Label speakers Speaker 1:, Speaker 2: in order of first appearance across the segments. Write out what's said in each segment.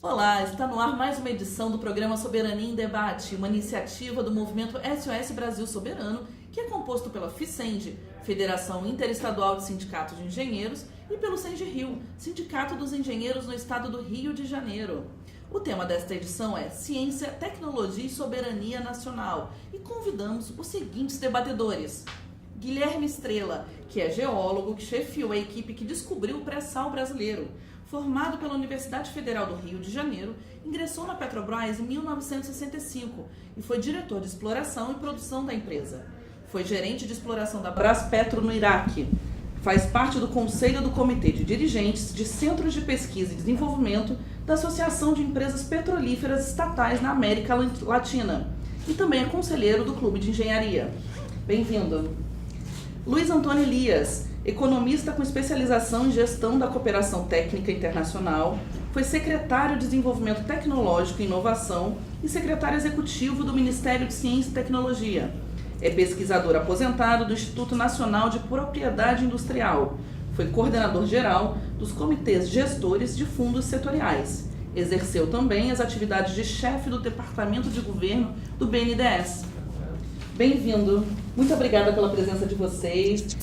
Speaker 1: Olá, está no ar mais uma edição do programa Soberania em Debate, uma iniciativa do movimento SOS Brasil Soberano, que é composto pela FICEND, Federação Interestadual de Sindicatos de Engenheiros, e pelo SENGE-Rio, Sindicato dos Engenheiros no Estado do Rio de Janeiro. O tema desta edição é Ciência, Tecnologia e Soberania Nacional, e convidamos os seguintes debatedores. Guilherme Estrela, que é geólogo, que chefiou a equipe que descobriu o pré-sal brasileiro. Formado pela Universidade Federal do Rio de Janeiro, ingressou na Petrobras em 1965 e foi diretor de exploração e produção da empresa. Foi gerente de exploração da Braspetro no Iraque. Faz parte do Conselho do Comitê de Dirigentes de Centros de Pesquisa e Desenvolvimento da Associação de Empresas Petrolíferas Estatais na América Latina e também é conselheiro do Clube de Engenharia. Bem-vindo. Luiz Antônio Elias, economista com especialização em gestão da cooperação técnica internacional, foi secretário de Desenvolvimento Tecnológico e Inovação e secretário executivo do Ministério de Ciência e Tecnologia. É pesquisador aposentado do Instituto Nacional de Propriedade Industrial. Foi coordenador geral dos comitês gestores de fundos setoriais. Exerceu também as atividades de chefe do Departamento de Governo do BNDES. Bem-vindo. Muito obrigada pela presença de vocês.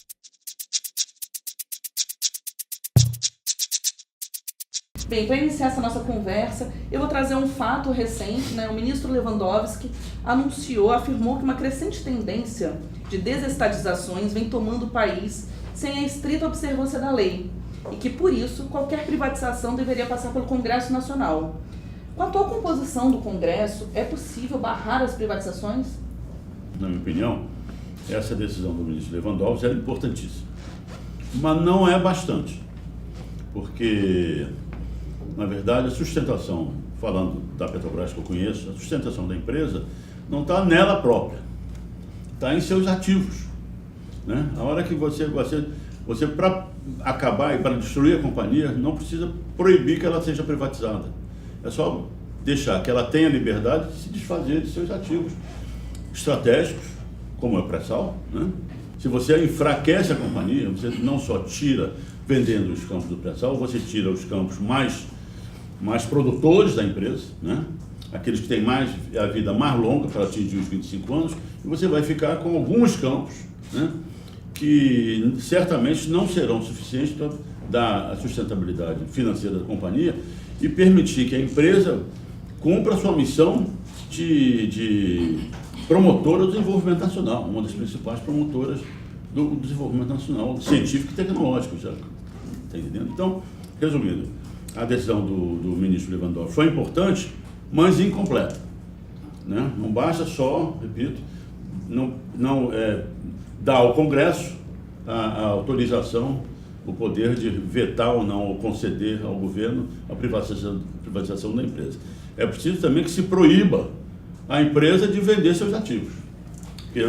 Speaker 1: Bem, para iniciar essa nossa conversa, eu vou trazer um fato recente, O ministro Lewandowski afirmou que uma crescente tendência de desestatizações vem tomando o país sem a estrita observância da lei e que, por isso, qualquer privatização deveria passar pelo Congresso Nacional. Com a atual composição do Congresso, é possível barrar as privatizações?
Speaker 2: Na minha opinião, essa decisão do ministro Lewandowski era importantíssima, mas não é bastante, porque, na verdade, a sustentação, falando da Petrobras que eu conheço, a sustentação da empresa não está nela própria, está em seus ativos. A hora que você para acabar e para destruir a companhia, não precisa proibir que ela seja privatizada. É só deixar que ela tenha liberdade de se desfazer de seus ativos estratégicos, como é o pré-sal. Se você enfraquece a companhia, você não só tira vendendo os campos do pré-sal, você tira os campos mais produtores da empresa, aqueles que têm a vida mais longa para atingir os 25 anos, e você vai ficar com alguns campos que certamente não serão suficientes para dar a sustentabilidade financeira da companhia e permitir que a empresa cumpra a sua missão de promotora do desenvolvimento nacional, uma das principais promotoras do desenvolvimento nacional, científico e tecnológico, já está entendendo? Então, resumindo, a decisão do ministro Lewandowski foi importante, mas incompleta. Não basta só, repito, dar ao Congresso a autorização, o poder de vetar ou não, ou conceder ao governo a privatização da empresa. É preciso também que se proíba a empresa de vender seus ativos. Porque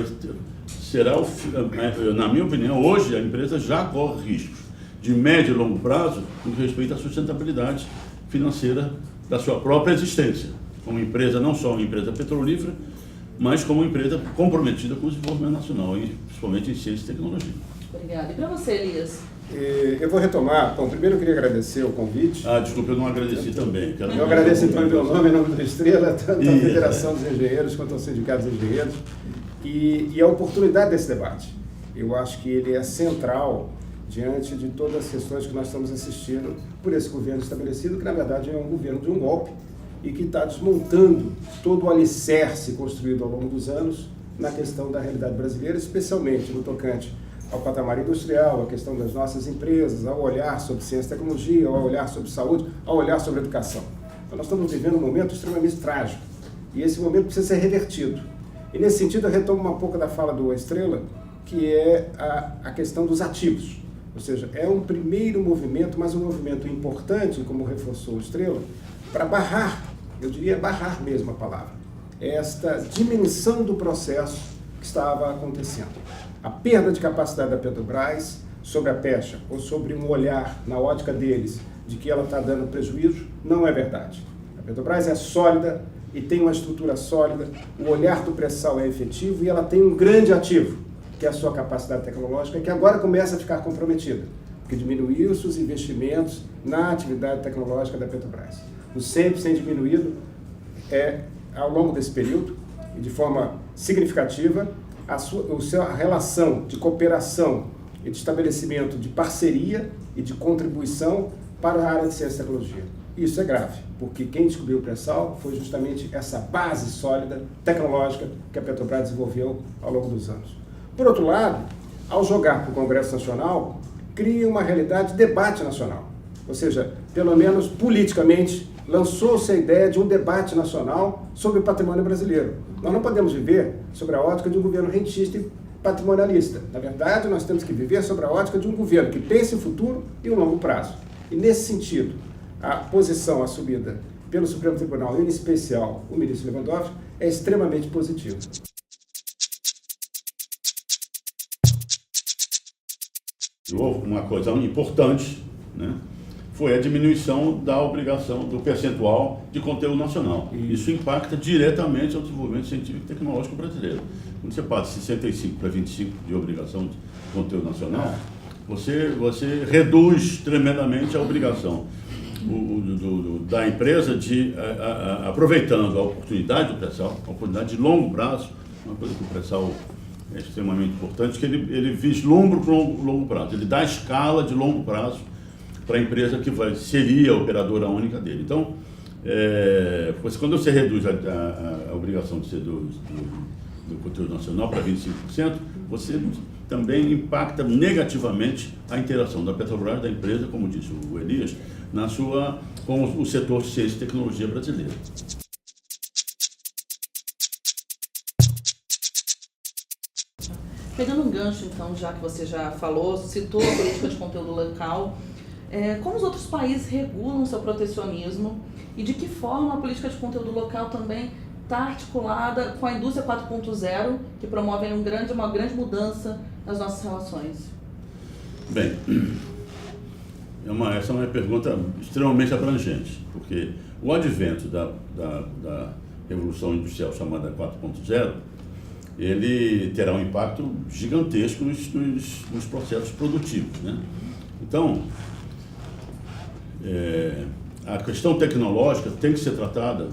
Speaker 2: na minha opinião, hoje a empresa já corre riscos de médio e longo prazo no que respeita à sustentabilidade financeira da sua própria existência, como empresa, não só uma empresa petrolífera, mas como uma empresa comprometida com o desenvolvimento nacional, e principalmente em ciência e tecnologia.
Speaker 1: Obrigada. E para você, Elias?
Speaker 3: Eu vou retomar. Bom, primeiro eu queria agradecer o convite.
Speaker 2: Desculpa, eu não agradeci também.
Speaker 3: Eu agradeço então em meu nome, em nome da Estrela, tanto à Federação dos Engenheiros quanto ao Sindicato dos Engenheiros, e a oportunidade desse debate. Eu acho que ele é central diante de todas as questões que nós estamos assistindo por esse governo estabelecido, que na verdade é um governo de um golpe e que está desmontando todo o alicerce construído ao longo dos anos na questão da realidade brasileira, especialmente no tocante ao patamar industrial, a questão das nossas empresas, ao olhar sobre ciência e tecnologia, ao olhar sobre saúde, ao olhar sobre educação. Então, nós estamos vivendo um momento extremamente trágico e esse momento precisa ser revertido. E nesse sentido eu retomo um pouco da fala do Estrela, que é a questão dos ativos. Ou seja, é um primeiro movimento, mas um movimento importante, como reforçou o Estrela, para barrar, eu diria barrar mesmo a palavra, esta dimensão do processo que estava acontecendo. A perda de capacidade da Petrobras sobre a pecha, ou sobre um olhar na ótica deles de que ela está dando prejuízo, não é verdade. A Petrobras é sólida e tem uma estrutura sólida, o olhar do pré-sal é efetivo e ela tem um grande ativo, que é a sua capacidade tecnológica, que agora começa a ficar comprometida, porque diminuiu os investimentos na atividade tecnológica da Petrobras. O sempre tem diminuído ao longo desse período, e de forma significativa, a relação de cooperação e de estabelecimento de parceria e de contribuição para a área de ciência e tecnologia. Isso é grave, porque quem descobriu o pré-sal foi justamente essa base sólida, tecnológica, que a Petrobras desenvolveu ao longo dos anos. Por outro lado, ao jogar para o Congresso Nacional, cria uma realidade de debate nacional. Ou seja, pelo menos politicamente, lançou-se a ideia de um debate nacional sobre o patrimônio brasileiro. Nós não podemos viver sobre a ótica de um governo rentista e patrimonialista. Na verdade, nós temos que viver sobre a ótica de um governo que pense em futuro e em longo prazo. E nesse sentido, a posição assumida pelo Supremo Tribunal, em especial o ministro Lewandowski, é extremamente positiva.
Speaker 2: Uma coisa importante, né, foi a diminuição da obrigação do percentual de conteúdo nacional. Isso impacta diretamente ao desenvolvimento científico e tecnológico brasileiro. Quando você passa de 65 para 25 de obrigação de conteúdo nacional, você reduz tremendamente a obrigação da empresa de, aproveitando a oportunidade do pré-sal, a oportunidade de longo prazo, uma coisa que o pré-sal é extremamente importante, que ele vislumbra para o longo prazo, ele dá escala de longo prazo para a empresa que seria a operadora única dele. Então, quando você reduz a obrigação de ser do conteúdo nacional para 25%, você também impacta negativamente a interação da Petrobras, da empresa, como disse o Elias, com o setor de ciência e tecnologia brasileiro.
Speaker 1: Pegando um gancho, então, já que você já falou, citou a política de conteúdo local, como os outros países regulam seu protecionismo e de que forma a política de conteúdo local também está articulada com a indústria 4.0, que promove uma grande mudança nas nossas relações?
Speaker 2: Bem, essa é uma pergunta extremamente abrangente, porque o advento da revolução industrial chamada 4.0, ele terá um impacto gigantesco nos processos produtivos, né? Então, a questão tecnológica tem que ser tratada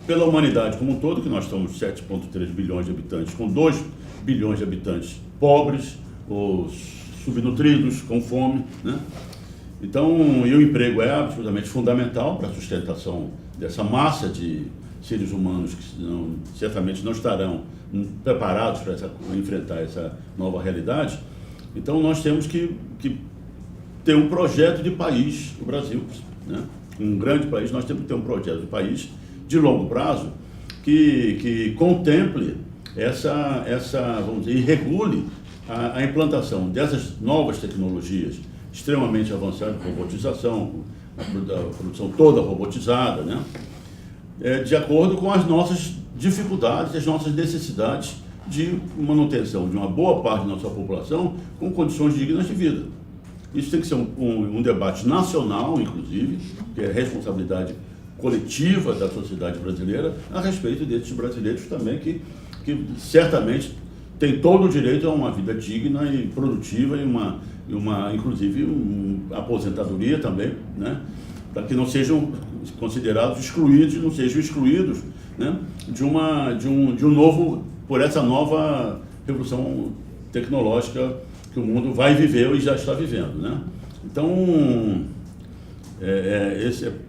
Speaker 2: pela humanidade como um todo, que nós estamos 7,3 bilhões de habitantes, com 2 bilhões de habitantes pobres ou subnutridos, com fome, né? Então, e o emprego é absolutamente fundamental para a sustentação dessa massa de seres humanos que certamente não estarão preparados para enfrentar essa nova realidade. Então, nós temos que ter um projeto de país, o Brasil, né? Um grande país, nós temos que ter um projeto de país de longo prazo que contemple vamos dizer, e regule a implantação dessas novas tecnologias extremamente avançadas, robotização, a produção toda robotizada, né? De acordo com as nossas dificuldades, as nossas necessidades de manutenção de uma boa parte da nossa população com condições dignas de vida. Isso tem que ser um debate nacional, inclusive, que é responsabilidade coletiva da sociedade brasileira, a respeito desses brasileiros também que certamente têm todo o direito a uma vida digna e produtiva e inclusive uma aposentadoria também, né? Para que não sejam considerados excluídos, não sejam excluídos, né? Por essa nova revolução tecnológica que o mundo vai viver e já está vivendo, né? Então,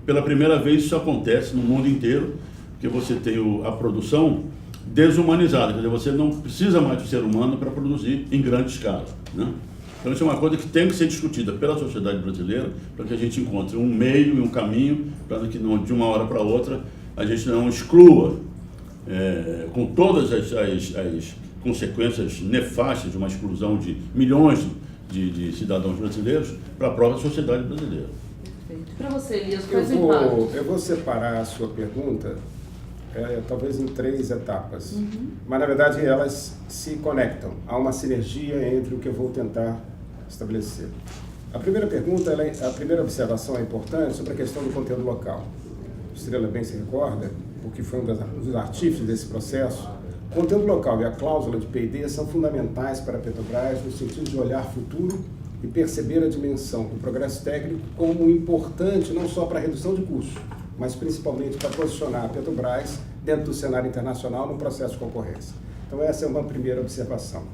Speaker 2: pela primeira vez isso acontece no mundo inteiro, que você tem a produção desumanizada, quer dizer, você não precisa mais do ser humano para produzir em grande escala, né? Então isso é uma coisa que tem que ser discutida pela sociedade brasileira, para que a gente encontre um meio e um caminho, para que não, de uma hora para outra a gente não exclua, com todas as consequências nefastas de uma exclusão de milhões de cidadãos brasileiros para a própria sociedade brasileira.
Speaker 1: Perfeito. Para você, Elias, quais impactos?
Speaker 3: Eu vou separar a sua pergunta talvez em 3 etapas, mas na verdade elas se conectam, há uma sinergia entre o que eu vou tentar estabelecer. A primeira pergunta, a primeira observação é importante sobre a questão do conteúdo local. Estrela bem se recorda, porque foi um dos artífices desse processo, o conteúdo local e a cláusula de P&D são fundamentais para a Petrobras no sentido de olhar futuro e perceber a dimensão do progresso técnico como importante não só para a redução de custos, mas principalmente para posicionar a Petrobras dentro do cenário internacional no processo de concorrência. Então essa é uma primeira observação.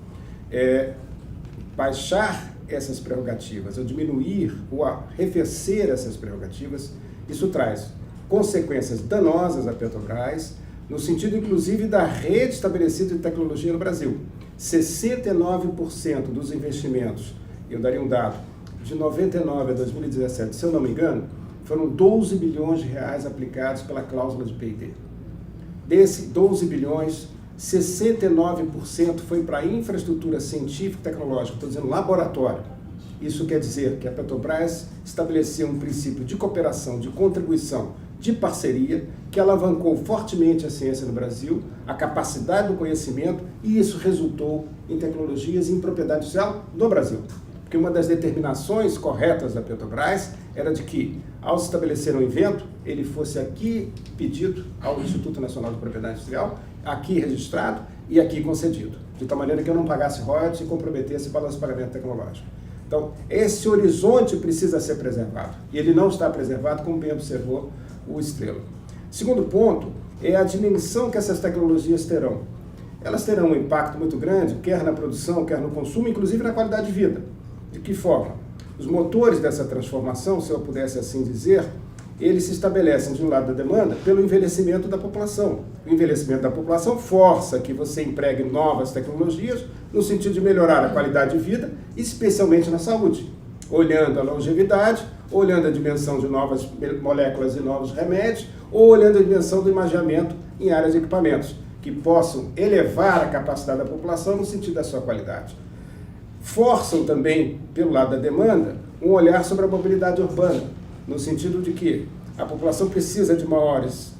Speaker 3: Baixar essas prerrogativas, ou diminuir ou arrefecer essas prerrogativas, isso traz consequências danosas à Petrobras, no sentido inclusive da rede estabelecida de tecnologia no Brasil. 69% dos investimentos, eu daria um dado, de 99 a 2017, se eu não me engano, foram 12 bilhões de reais aplicados pela cláusula de P&D. Desse 12 bilhões, 69% foi para a infraestrutura científica e tecnológica, estou dizendo laboratório. Isso quer dizer que a Petrobras estabeleceu um princípio de cooperação, de contribuição, de parceria, que alavancou fortemente a ciência no Brasil, a capacidade do conhecimento, e isso resultou em tecnologias e em propriedade industrial do Brasil. Porque uma das determinações corretas da Petrobras era de que, ao se estabelecer um evento, ele fosse aqui pedido ao Instituto Nacional de Propriedade Industrial, aqui registrado e aqui concedido, de tal maneira que eu não pagasse royalties e comprometesse o balanço de pagamento tecnológico. Então, esse horizonte precisa ser preservado, e ele não está preservado, como bem observou o Estrela. Segundo ponto é a dimensão que essas tecnologias terão. Elas terão um impacto muito grande, quer na produção, quer no consumo, inclusive na qualidade de vida. De que forma? Os motores dessa transformação, se eu pudesse assim dizer, eles se estabelecem, de um lado da demanda, pelo envelhecimento da população. O envelhecimento da população força que você empregue novas tecnologias no sentido de melhorar a qualidade de vida, especialmente na saúde, olhando a longevidade, olhando a dimensão de novas moléculas e novos remédios, ou olhando a dimensão do imaginamento em áreas de equipamentos, que possam elevar a capacidade da população no sentido da sua qualidade. Forçam também, pelo lado da demanda, um olhar sobre a mobilidade urbana, no sentido de que a população precisa de maiores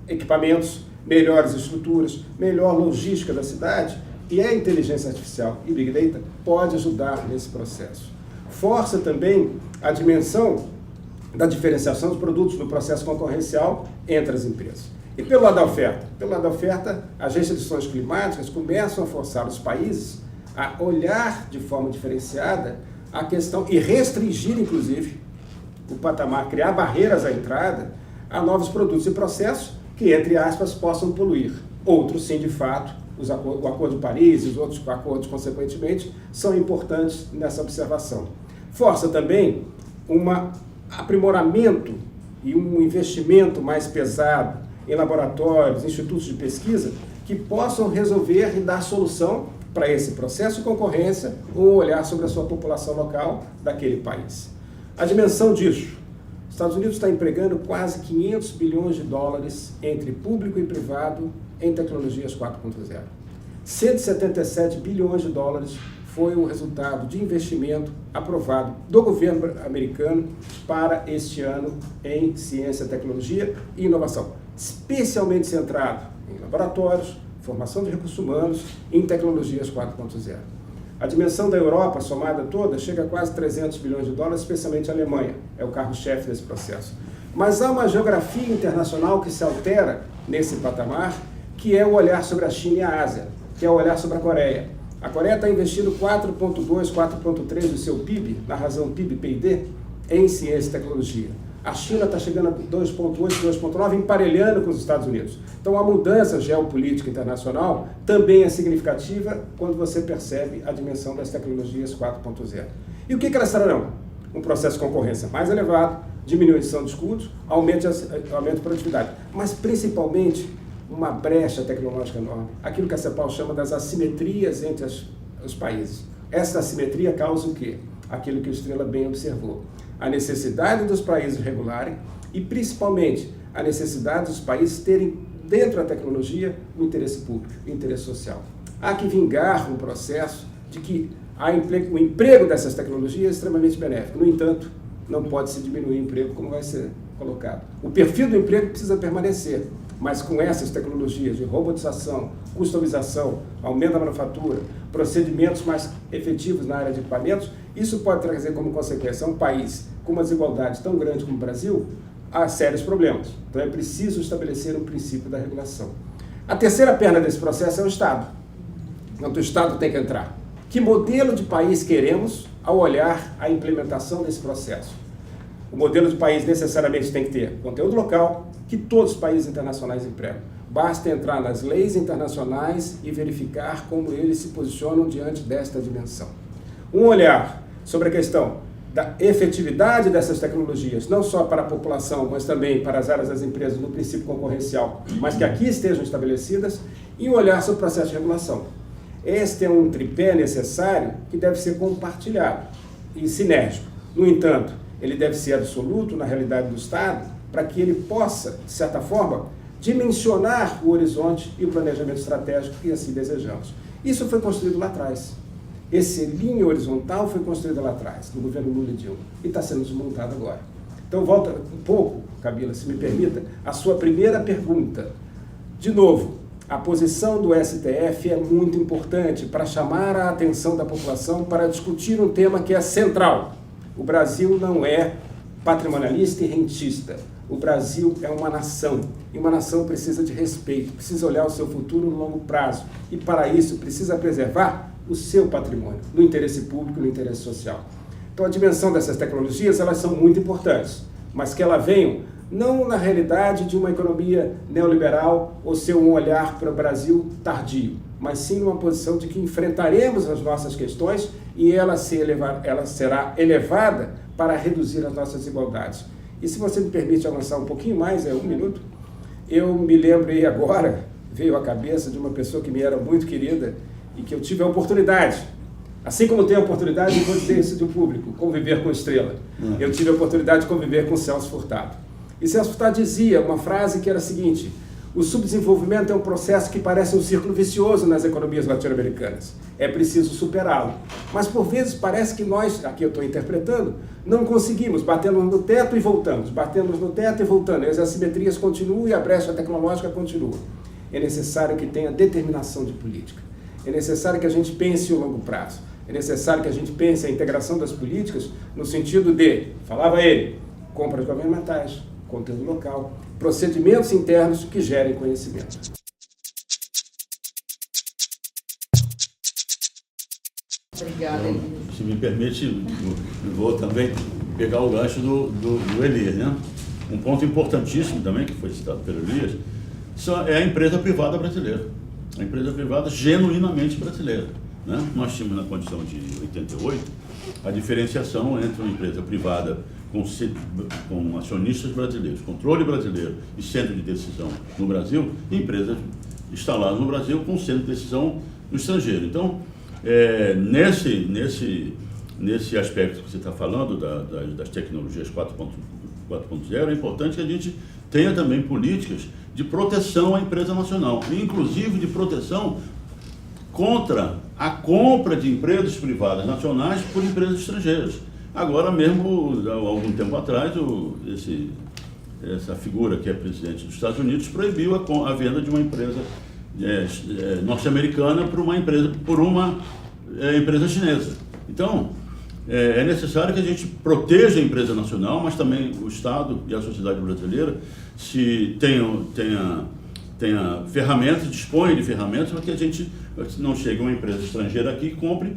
Speaker 3: equipamentos, melhores estruturas, melhor logística da cidade, e a inteligência artificial e Big Data pode ajudar nesse processo. Força também a dimensão da diferenciação dos produtos no processo concorrencial entre as empresas. E pelo lado da oferta? Pelo lado da oferta, as restrições climáticas começam a forçar os países a olhar de forma diferenciada a questão e restringir, inclusive, o patamar, criar barreiras à entrada a novos produtos e processos que, entre aspas, possam poluir. Outros, sim, de fato, o Acordo de Paris e os outros acordos, consequentemente, são importantes nessa observação. Força também um aprimoramento e um investimento mais pesado em laboratórios, institutos de pesquisa, que possam resolver e dar solução para esse processo de concorrência ou olhar sobre a sua população local daquele país. A dimensão disso: os Estados Unidos está empregando quase 500 bilhões de dólares entre público e privado em tecnologias 4.0. 177 bilhões de dólares foi o resultado de investimento aprovado do governo americano para este ano em ciência, tecnologia e inovação, especialmente centrado em laboratórios, formação de recursos humanos e em tecnologias 4.0. A dimensão da Europa, somada toda, chega a quase 300 bilhões de dólares, especialmente a Alemanha, é o carro-chefe desse processo. Mas há uma geografia internacional que se altera nesse patamar, que é o olhar sobre a China e a Ásia, que é o olhar sobre a Coreia. A Coreia está investindo 4,2, 4,3 do seu PIB, na razão PIB-PID, em ciência e tecnologia. A China está chegando a 2,8, 2,9, emparelhando com os Estados Unidos. Então, a mudança geopolítica internacional também é significativa quando você percebe a dimensão das tecnologias 4.0. E o que elas trarão? Um processo de concorrência mais elevado, diminuição dos custos, aumento de produtividade, mas principalmente uma brecha tecnológica enorme, aquilo que a CEPAL chama das assimetrias entre os países. Essa assimetria causa o quê? Aquilo que o Estrela bem observou. A necessidade dos países regularem e, principalmente, a necessidade dos países terem, dentro da tecnologia, o interesse público, o interesse social. Há que vingar um processo de que o emprego dessas tecnologias é extremamente benéfico. No entanto, não pode se diminuir o emprego como vai ser colocado. O perfil do emprego precisa permanecer, mas com essas tecnologias de robotização, customização, aumento da manufatura, procedimentos mais efetivos na área de equipamentos, isso pode trazer como consequência a um país com uma desigualdade tão grande como o Brasil, a sérios problemas. Então é preciso estabelecer um princípio da regulação. A terceira perna desse processo é o Estado. Então o Estado tem que entrar. Que modelo de país queremos ao olhar a implementação desse processo? O modelo de país necessariamente tem que ter conteúdo local, que todos os países internacionais empregam. Basta entrar nas leis internacionais e verificar como eles se posicionam diante desta dimensão. Um olhar sobre a questão da efetividade dessas tecnologias, não só para a população, mas também para as áreas das empresas no princípio concorrencial, mas que aqui estejam estabelecidas, e um olhar sobre o processo de regulação. Este é um tripé necessário que deve ser compartilhado e sinérgico. No entanto, ele deve ser absoluto na realidade do Estado, para que ele possa, de certa forma, dimensionar o horizonte e o planejamento estratégico que assim desejamos. Isso foi construído lá atrás. Essa linha horizontal foi construída lá atrás, no governo Lula e Dilma, e está sendo desmontada agora. Então, volta um pouco, Kabila, se me permita, a sua primeira pergunta. De novo, a posição do STF é muito importante para chamar a atenção da população para discutir um tema que é central. O Brasil não é patrimonialista e rentista. O Brasil é uma nação, e uma nação precisa de respeito, precisa olhar o seu futuro no longo prazo, e para isso precisa preservar o seu patrimônio, no interesse público, no interesse social. Então a dimensão dessas tecnologias, elas são muito importantes, mas que elas venham não na realidade de uma economia neoliberal ou ser um olhar para o Brasil tardio, mas sim numa posição de que enfrentaremos as nossas questões e ela será elevada para reduzir as nossas desigualdades. E se você me permite avançar um pouquinho mais, 1 minuto, eu me lembrei agora, veio à cabeça de uma pessoa que me era muito querida e que eu tive a oportunidade, assim como tenho a oportunidade, vou dizer isso de público, conviver com Estrela. Eu tive a oportunidade de conviver com Celso Furtado. E Celso Furtado dizia uma frase que era a seguinte: o subdesenvolvimento é um processo que parece um círculo vicioso nas economias latino-americanas. É preciso superá-lo. Mas, por vezes, parece que nós, aqui eu estou interpretando, não conseguimos. Batemos no teto e voltamos. Batemos no teto e voltamos. As assimetrias continuam e a brecha tecnológica continua. É necessário que tenha determinação de política. É necessário que a gente pense o longo prazo. É necessário que a gente pense a integração das políticas no sentido de, falava ele, compras governamentais, conteúdo local, procedimentos internos que gerem conhecimento.
Speaker 1: Obrigada.
Speaker 2: Se me permite, eu vou também pegar o gancho do Elias, né? Um ponto importantíssimo também, que foi citado pelo Elias, é a empresa privada brasileira. A empresa privada genuinamente brasileira, né? Nós tínhamos na condição de 88 a diferenciação entre uma empresa privada com acionistas brasileiros, controle brasileiro e centro de decisão no Brasil, e empresas instaladas no Brasil com centro de decisão no estrangeiro. Então, nesse aspecto que você está falando das tecnologias 4.0, é importante que a gente tenha também políticas de proteção à empresa nacional, inclusive de proteção contra a compra de empresas privadas nacionais por empresas estrangeiras. Agora mesmo, há algum tempo atrás, essa figura que é presidente dos Estados Unidos proibiu a venda de uma empresa norte-americana por uma empresa chinesa. Então, é necessário que a gente proteja a empresa nacional, mas também o Estado e a sociedade brasileira tenha ferramentas, disponha de ferramentas para que a gente não chegue uma empresa estrangeira aqui e compre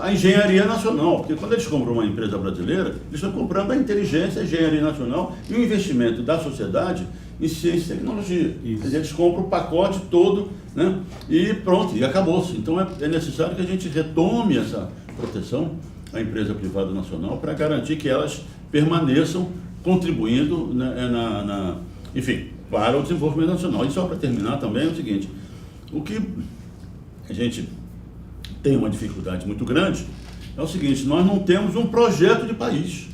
Speaker 2: a engenharia nacional, porque quando eles compram uma empresa brasileira, eles estão comprando a inteligência, a engenharia nacional e o investimento da sociedade em ciência e tecnologia. Quer dizer, eles compram o pacote todo, né? E pronto, e acabou-se. Então é necessário que a gente retome essa proteção à empresa privada nacional para garantir que elas permaneçam contribuindo, né, enfim, para o desenvolvimento nacional. E só para terminar também é o seguinte: o que a gente tem uma dificuldade muito grande é o seguinte: nós não temos um projeto de país.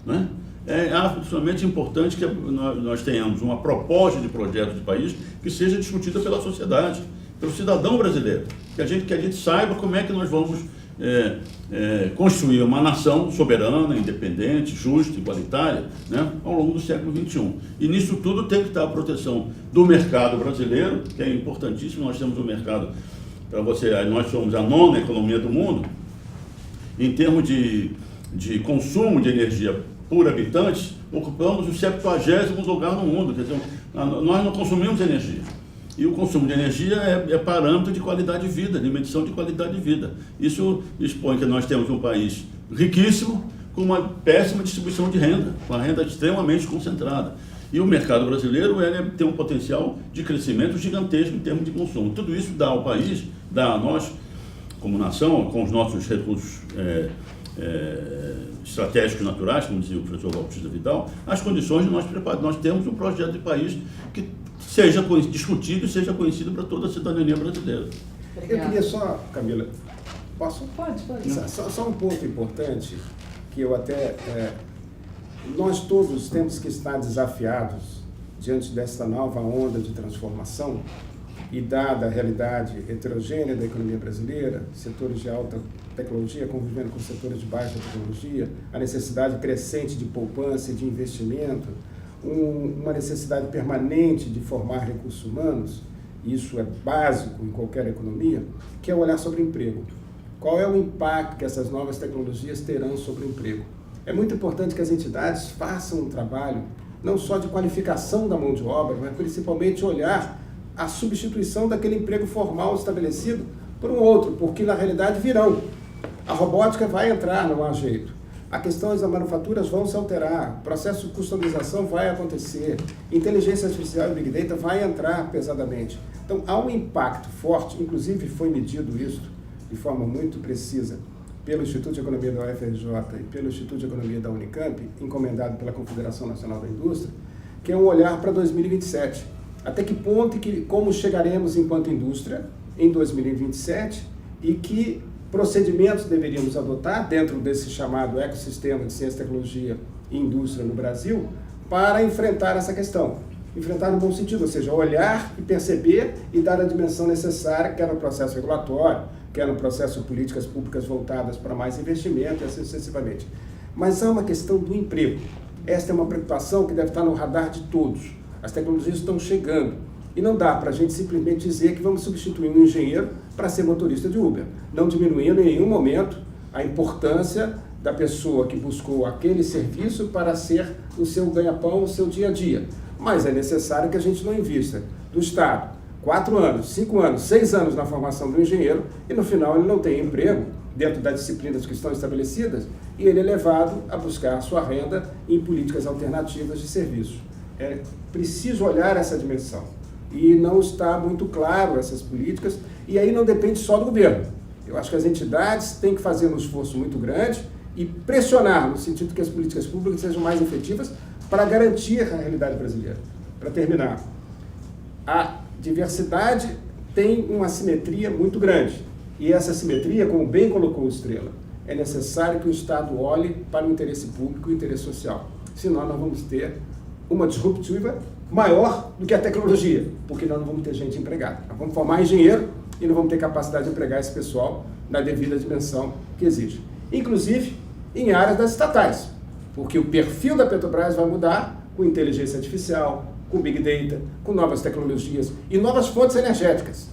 Speaker 2: Né? É absolutamente importante que nós tenhamos uma proposta de projeto de país que seja discutida pela sociedade, pelo cidadão brasileiro, que a gente saiba como é que nós vamos construir uma nação soberana, independente, justa, igualitária, né, ao longo do século XXI. E nisso tudo tem que estar a proteção do mercado brasileiro, que é importantíssimo. Nós temos um mercado, nós somos a 9ª economia do mundo, em termos de consumo de energia por habitante, ocupamos o 70º lugar no mundo. Quer dizer, nós não consumimos energia. E o consumo de energia é parâmetro de qualidade de vida, de medição de qualidade de vida. Isso expõe que nós temos um país riquíssimo, com uma péssima distribuição de renda, com a renda extremamente concentrada. E o mercado brasileiro tem um potencial de crescimento gigantesco em termos de consumo. Tudo isso dá ao país, dá a nós, como nação, com os nossos recursos estratégicos naturais, como dizia o professor Bautista Vidal, as condições de nós termos um projeto de país que seja discutido e seja conhecido para toda a cidadania brasileira.
Speaker 3: Eu queria só, Camila, posso?
Speaker 1: Pode.
Speaker 3: Só um ponto importante, que eu até... nós todos temos que estar desafiados diante desta nova onda de transformação e dada a realidade heterogênea da economia brasileira, setores de alta tecnologia convivendo com setores de baixa tecnologia, a necessidade crescente de poupança e de investimento, uma necessidade permanente de formar recursos humanos, isso é básico em qualquer economia, que é olhar sobre o emprego. Qual é o impacto que essas novas tecnologias terão sobre o emprego? É muito importante que as entidades façam um trabalho, não só de qualificação da mão de obra, mas principalmente olhar a substituição daquele emprego formal estabelecido por um outro, porque na realidade virão. A robótica vai entrar, não há jeito. As questões das manufaturas vão se alterar, o processo de customização vai acontecer, inteligência artificial e Big Data vai entrar pesadamente. Então há um impacto forte, inclusive foi medido isso de forma muito precisa pelo Instituto de Economia da UFRJ e pelo Instituto de Economia da Unicamp, encomendado pela Confederação Nacional da Indústria, que é um olhar para 2027. Até que ponto e como chegaremos enquanto indústria em 2027 e que procedimentos deveríamos adotar dentro desse chamado ecossistema de ciência, tecnologia e indústria no Brasil para enfrentar essa questão. Enfrentar no bom sentido, ou seja, olhar e perceber e dar a dimensão necessária, quer no processo regulatório, quer no processo de políticas públicas voltadas para mais investimento e assim sucessivamente. Mas há uma questão do emprego. Esta é uma preocupação que deve estar no radar de todos. As tecnologias estão chegando e não dá para a gente simplesmente dizer que vamos substituir um engenheiro para ser motorista de Uber, não diminuindo em nenhum momento a importância da pessoa que buscou aquele serviço para ser o seu ganha-pão, o seu dia a dia. Mas é necessário que a gente não invista do Estado 4 anos, 5 anos, 6 anos na formação do engenheiro e no final ele não tem emprego dentro das disciplinas que estão estabelecidas e ele é levado a buscar sua renda em políticas alternativas de serviço. É preciso olhar essa dimensão e não está muito claro essas políticas e aí não depende só do governo. Eu acho que as entidades têm que fazer um esforço muito grande e pressionar no sentido que as políticas públicas sejam mais efetivas para garantir a realidade brasileira. Para terminar, a diversidade tem uma assimetria muito grande. E essa assimetria, como bem colocou o Estrela, é necessário que o Estado olhe para o interesse público e o interesse social. Senão nós vamos ter uma disruptiva maior do que a tecnologia, porque nós não vamos ter gente empregada. Nós vamos formar engenheiro e não vamos ter capacidade de empregar esse pessoal na devida dimensão que exige. Inclusive em áreas das estatais, porque o perfil da Petrobras vai mudar com inteligência artificial, com Big Data, com novas tecnologias e novas fontes energéticas,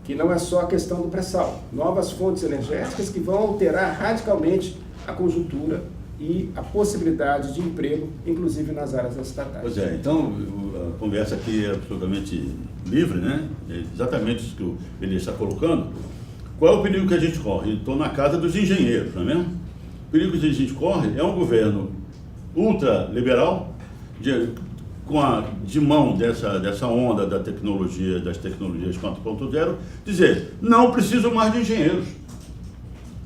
Speaker 3: que não é só a questão do pré-sal. Novas fontes energéticas que vão alterar radicalmente a conjuntura e a possibilidade de emprego, inclusive nas áreas das estatais.
Speaker 2: Pois é, então a conversa aqui é absolutamente livre, né? É exatamente isso que o Elias está colocando. Qual é o perigo que a gente corre? Estou na casa dos engenheiros, não é mesmo? O perigo que a gente corre é um governo ultraliberal, de mão dessa onda das tecnologias 4.0, dizer, não preciso mais de engenheiros.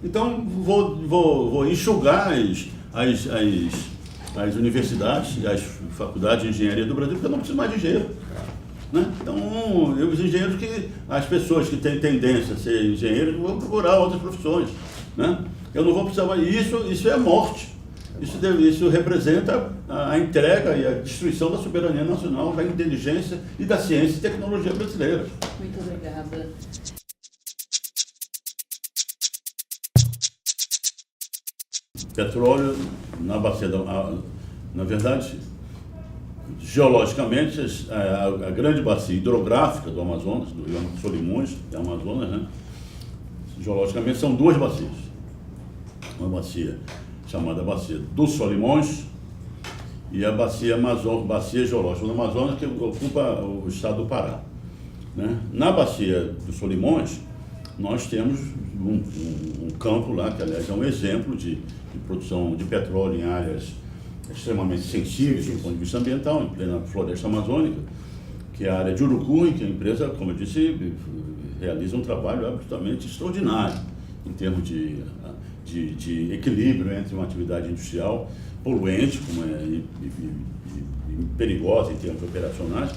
Speaker 2: Então, vou enxugar as universidades e as faculdades de engenharia do Brasil, porque eu não preciso mais de engenheiro. Né? Então, os engenheiros as pessoas que têm tendência a ser engenheiros vão procurar outras profissões. Né? Eu não vou precisar mais. Isso é morte. Isso representa a entrega e a destruição da soberania nacional, da inteligência e da ciência e tecnologia brasileira.
Speaker 1: Muito obrigada.
Speaker 2: Petróleo na bacia na verdade, geologicamente, a grande bacia hidrográfica do Amazonas, do Rio Solimões, da Amazonas, né? Geologicamente são 2 bacias. Uma bacia chamada Bacia dos Solimões, e a Bacia Geológica do Amazonas, que ocupa o estado do Pará. Né? Na Bacia dos Solimões, nós temos um campo lá, que aliás é um exemplo de produção de petróleo em áreas extremamente sensíveis do ponto de vista ambiental, em plena floresta amazônica, que é a área de Urucu, em que a empresa, como eu disse, realiza um trabalho absolutamente extraordinário em termos de equilíbrio entre uma atividade industrial poluente, como e perigosa em termos operacionais,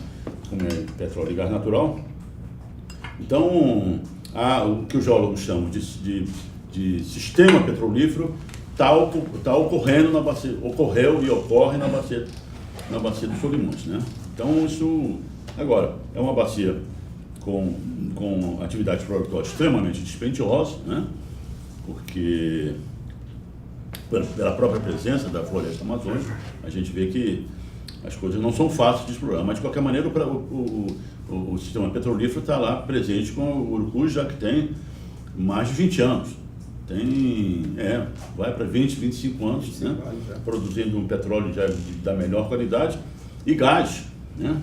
Speaker 2: como é petróleo e gás natural. Então, o que os geólogos chamam de sistema petrolífero está ocorrendo na bacia, ocorreu e ocorre na bacia dos Solimões, né? Então, isso, agora, é uma bacia com atividade exploratória extremamente dispendiosa, né? Porque, pela própria presença da floresta amazônica, a gente vê que as coisas não são fáceis de explorar, mas de qualquer maneira o sistema petrolífero está lá presente com o Urucu, já que tem mais de 20 anos. Vai para 20, 25 anos, né? Produzindo um petróleo da melhor qualidade e gás, né?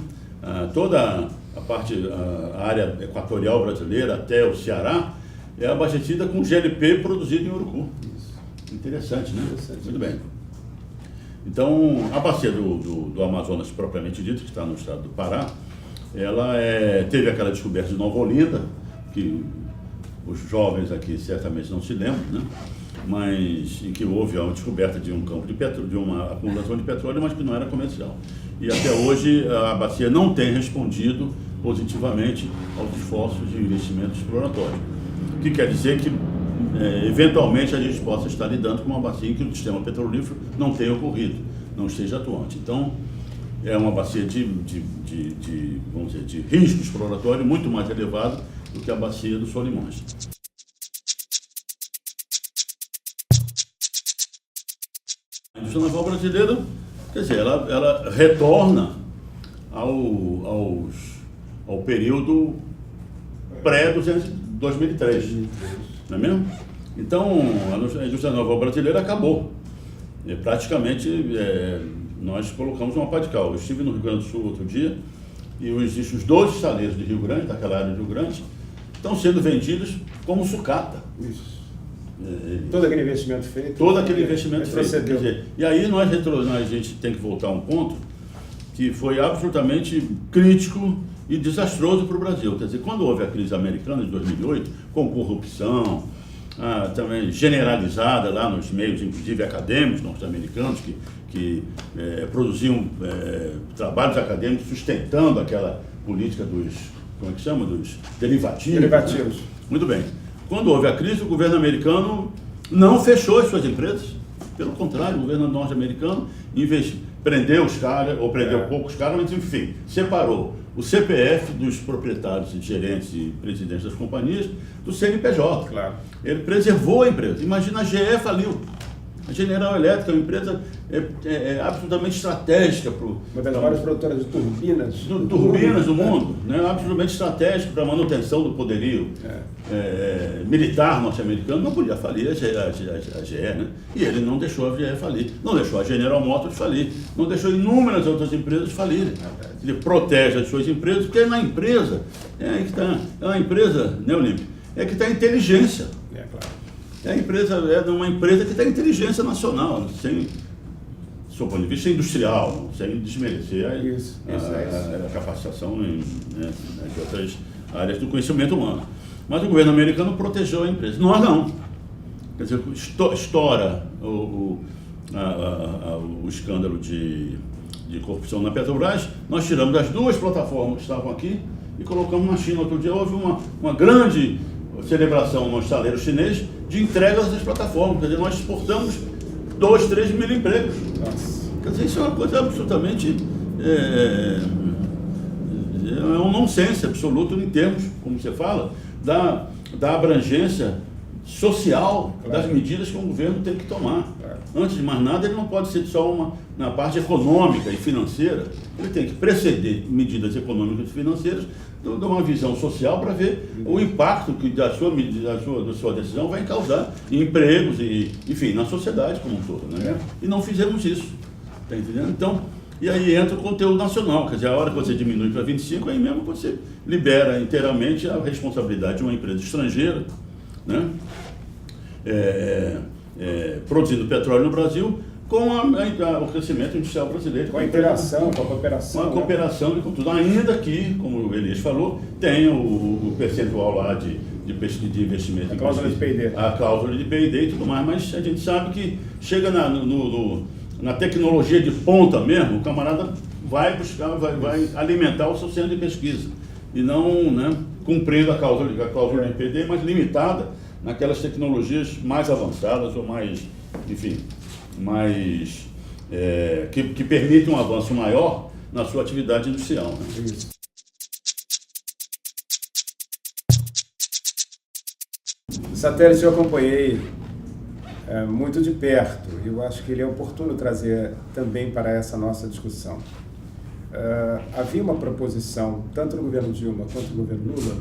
Speaker 2: Toda a área equatorial brasileira até o Ceará é abastecida com GLP produzido em Urucu. Interessante, né? Muito bem. Então, a bacia do Amazonas, propriamente dito, que está no estado do Pará, ela teve aquela descoberta de Nova Olinda, que os jovens aqui certamente não se lembram, né? Mas em que houve a descoberta de um campo de petróleo, de uma acumulação de petróleo, mas que não era comercial. E até hoje a bacia não tem respondido positivamente aos esforços de investimento exploratório. O que quer dizer que, eventualmente, a gente possa estar lidando com uma bacia em que o sistema petrolífero não tenha ocorrido, não esteja atuante. Então, é uma bacia vamos dizer, de risco exploratório muito mais elevado do que a bacia dos Solimões. A indústria naval brasileira, quer dizer, ela retorna ao período pré-2003, não é mesmo? Então, a indústria naval brasileira acabou. Praticamente, nós colocamos uma pá de cal. Eu estive no Rio Grande do Sul outro dia e os 12 estaleiros de Rio Grande, daquela área de Rio Grande, estão sendo vendidos como sucata.
Speaker 3: Isso. Todo aquele investimento feito.
Speaker 2: Todo aquele investimento feito. Quer dizer, e aí a gente tem que voltar a um ponto que foi absolutamente crítico e desastroso para o Brasil. Quer dizer, quando houve a crise americana de 2008, com corrupção, também generalizada lá nos meios, inclusive acadêmicos norte-americanos, que produziam trabalhos acadêmicos sustentando aquela política dos derivativos. Muito bem. Quando houve a crise, o governo americano não fechou as suas empresas. Pelo contrário, o governo norte-americano prendeu os caras, ou prendeu poucos caras, mas enfim, separou o CPF dos proprietários e gerentes e presidentes das companhias do CNPJ.
Speaker 3: Claro.
Speaker 2: Ele preservou a empresa. Imagina, a GE faliu. A General Elétrica é uma empresa absolutamente estratégica para
Speaker 3: uma das maiores produtoras de turbinas
Speaker 2: do mundo, né? Absolutamente estratégica para a manutenção do poderio militar norte-americano. Não podia falir a GE, né? E ele não deixou a GE falir, não deixou a General Motors falir, não deixou inúmeras outras empresas falirem. Ele protege as suas empresas, porque na empresa é uma empresa, né, Olímpio? É que está a inteligência.
Speaker 3: Claro.
Speaker 2: É uma empresa que tem inteligência nacional, do ponto de vista industrial, sem desmerecer a capacitação de outras áreas do conhecimento humano. Mas o governo americano protegeu a empresa. Nós não. Quer dizer, estoura o escândalo de corrupção na Petrobras, nós tiramos as duas plataformas que estavam aqui e colocamos na China. Outro dia houve uma grande celebração no estaleiro chinês de entrega dessas plataformas. Quer dizer, nós exportamos 2, 3 mil empregos.
Speaker 3: Nossa.
Speaker 2: Quer dizer, isso é uma coisa absolutamente... é um nonsense absoluto em termos, como você fala, da abrangência social das medidas que o governo tem que tomar. Antes de mais nada, ele não pode ser só na parte econômica e financeira, ele tem que preceder medidas econômicas e financeiras de uma visão social para ver o impacto que da sua decisão vai causar em empregos e, enfim, na sociedade como um todo, né? E não fizemos isso, tá entendendo? Então, e aí entra o conteúdo nacional, quer dizer, a hora que você diminui para 25, aí mesmo você libera inteiramente a responsabilidade de uma empresa estrangeira, né? Produzindo petróleo no Brasil, com o crescimento industrial brasileiro.
Speaker 3: Com a interação, com a cooperação.
Speaker 2: Com a cooperação e com tudo. Ainda que, como o Elias falou, tem o percentual lá de investimento.
Speaker 3: A cláusula de P&D.
Speaker 2: A cláusula de P&D e tudo mais, mas a gente sabe que chega na tecnologia de ponta mesmo, o camarada vai buscar, vai alimentar o seu centro de pesquisa. E não, né, cumprindo a cláusula de P&D, mas limitada naquelas tecnologias mais avançadas ou mais, enfim, que permitem um avanço maior na sua atividade industrial, né?
Speaker 3: Isso. O satélite eu acompanhei muito de perto. Eu acho que ele é oportuno trazer também para essa nossa discussão. Havia uma proposição, tanto no governo Dilma quanto no governo Lula,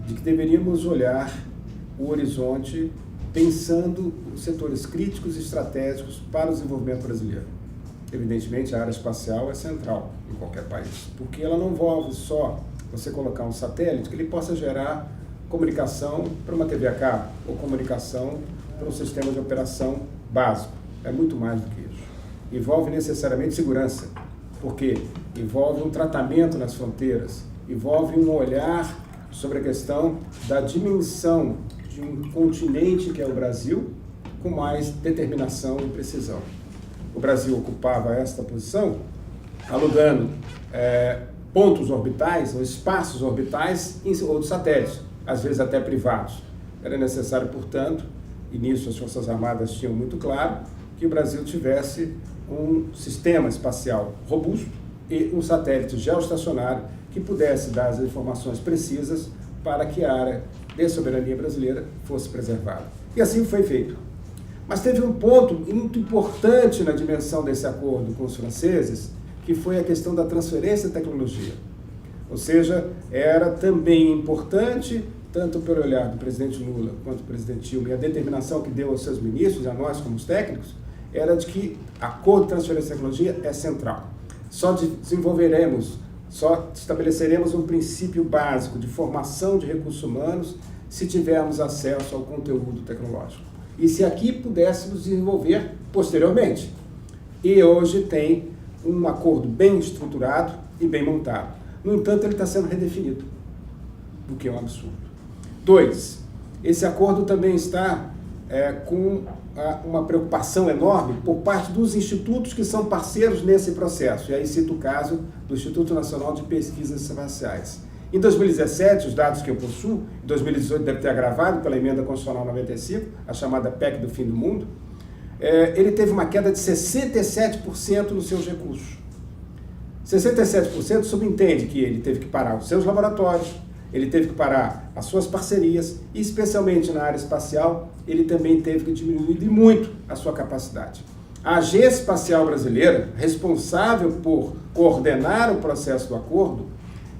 Speaker 3: de que deveríamos olhar o horizonte pensando os setores críticos e estratégicos para o desenvolvimento brasileiro. Evidentemente, a área espacial é central em qualquer país, porque ela não envolve só você colocar um satélite que ele possa gerar comunicação para uma TV a cabo ou comunicação para um sistema de operação básico. É muito mais do que isso. Envolve necessariamente segurança, porque envolve um tratamento nas fronteiras, envolve um olhar sobre a questão da dimensão de um continente que é o Brasil, com mais determinação e precisão. O Brasil ocupava esta posição alugando pontos orbitais ou espaços orbitais em outros satélites, às vezes até privados. Era necessário, portanto, e nisso as Forças Armadas tinham muito claro, que o Brasil tivesse um sistema espacial robusto e um satélite geoestacionário que pudesse dar as informações precisas para que a área de soberania brasileira fosse preservada. E assim foi feito. Mas teve um ponto muito importante na dimensão desse acordo com os franceses, que foi a questão da transferência de tecnologia. Ou seja, era também importante, tanto pelo olhar do presidente Lula quanto do presidente Dilma, e a determinação que deu aos seus ministros, a nós como os técnicos, era de que acordo de transferência de tecnologia é central. Só estabeleceremos um princípio básico de formação de recursos humanos se tivermos acesso ao conteúdo tecnológico. E se aqui pudéssemos desenvolver posteriormente. E hoje tem um acordo bem estruturado e bem montado. No entanto, ele está sendo redefinido, o que é um absurdo. 2, esse acordo também está com uma preocupação enorme por parte dos institutos que são parceiros nesse processo. E aí cito o caso do Instituto Nacional de Pesquisas Espaciais. Em 2017, os dados que eu possuo, em 2018 deve ter agravado pela Emenda Constitucional 95, a chamada PEC do fim do mundo, ele teve uma queda de 67% nos seus recursos. 67% subentende que ele teve que parar os seus laboratórios, ele teve que parar as suas parcerias, e especialmente na área espacial, ele também teve que diminuir muito a sua capacidade. A Agência Espacial Brasileira, responsável por coordenar o processo do acordo,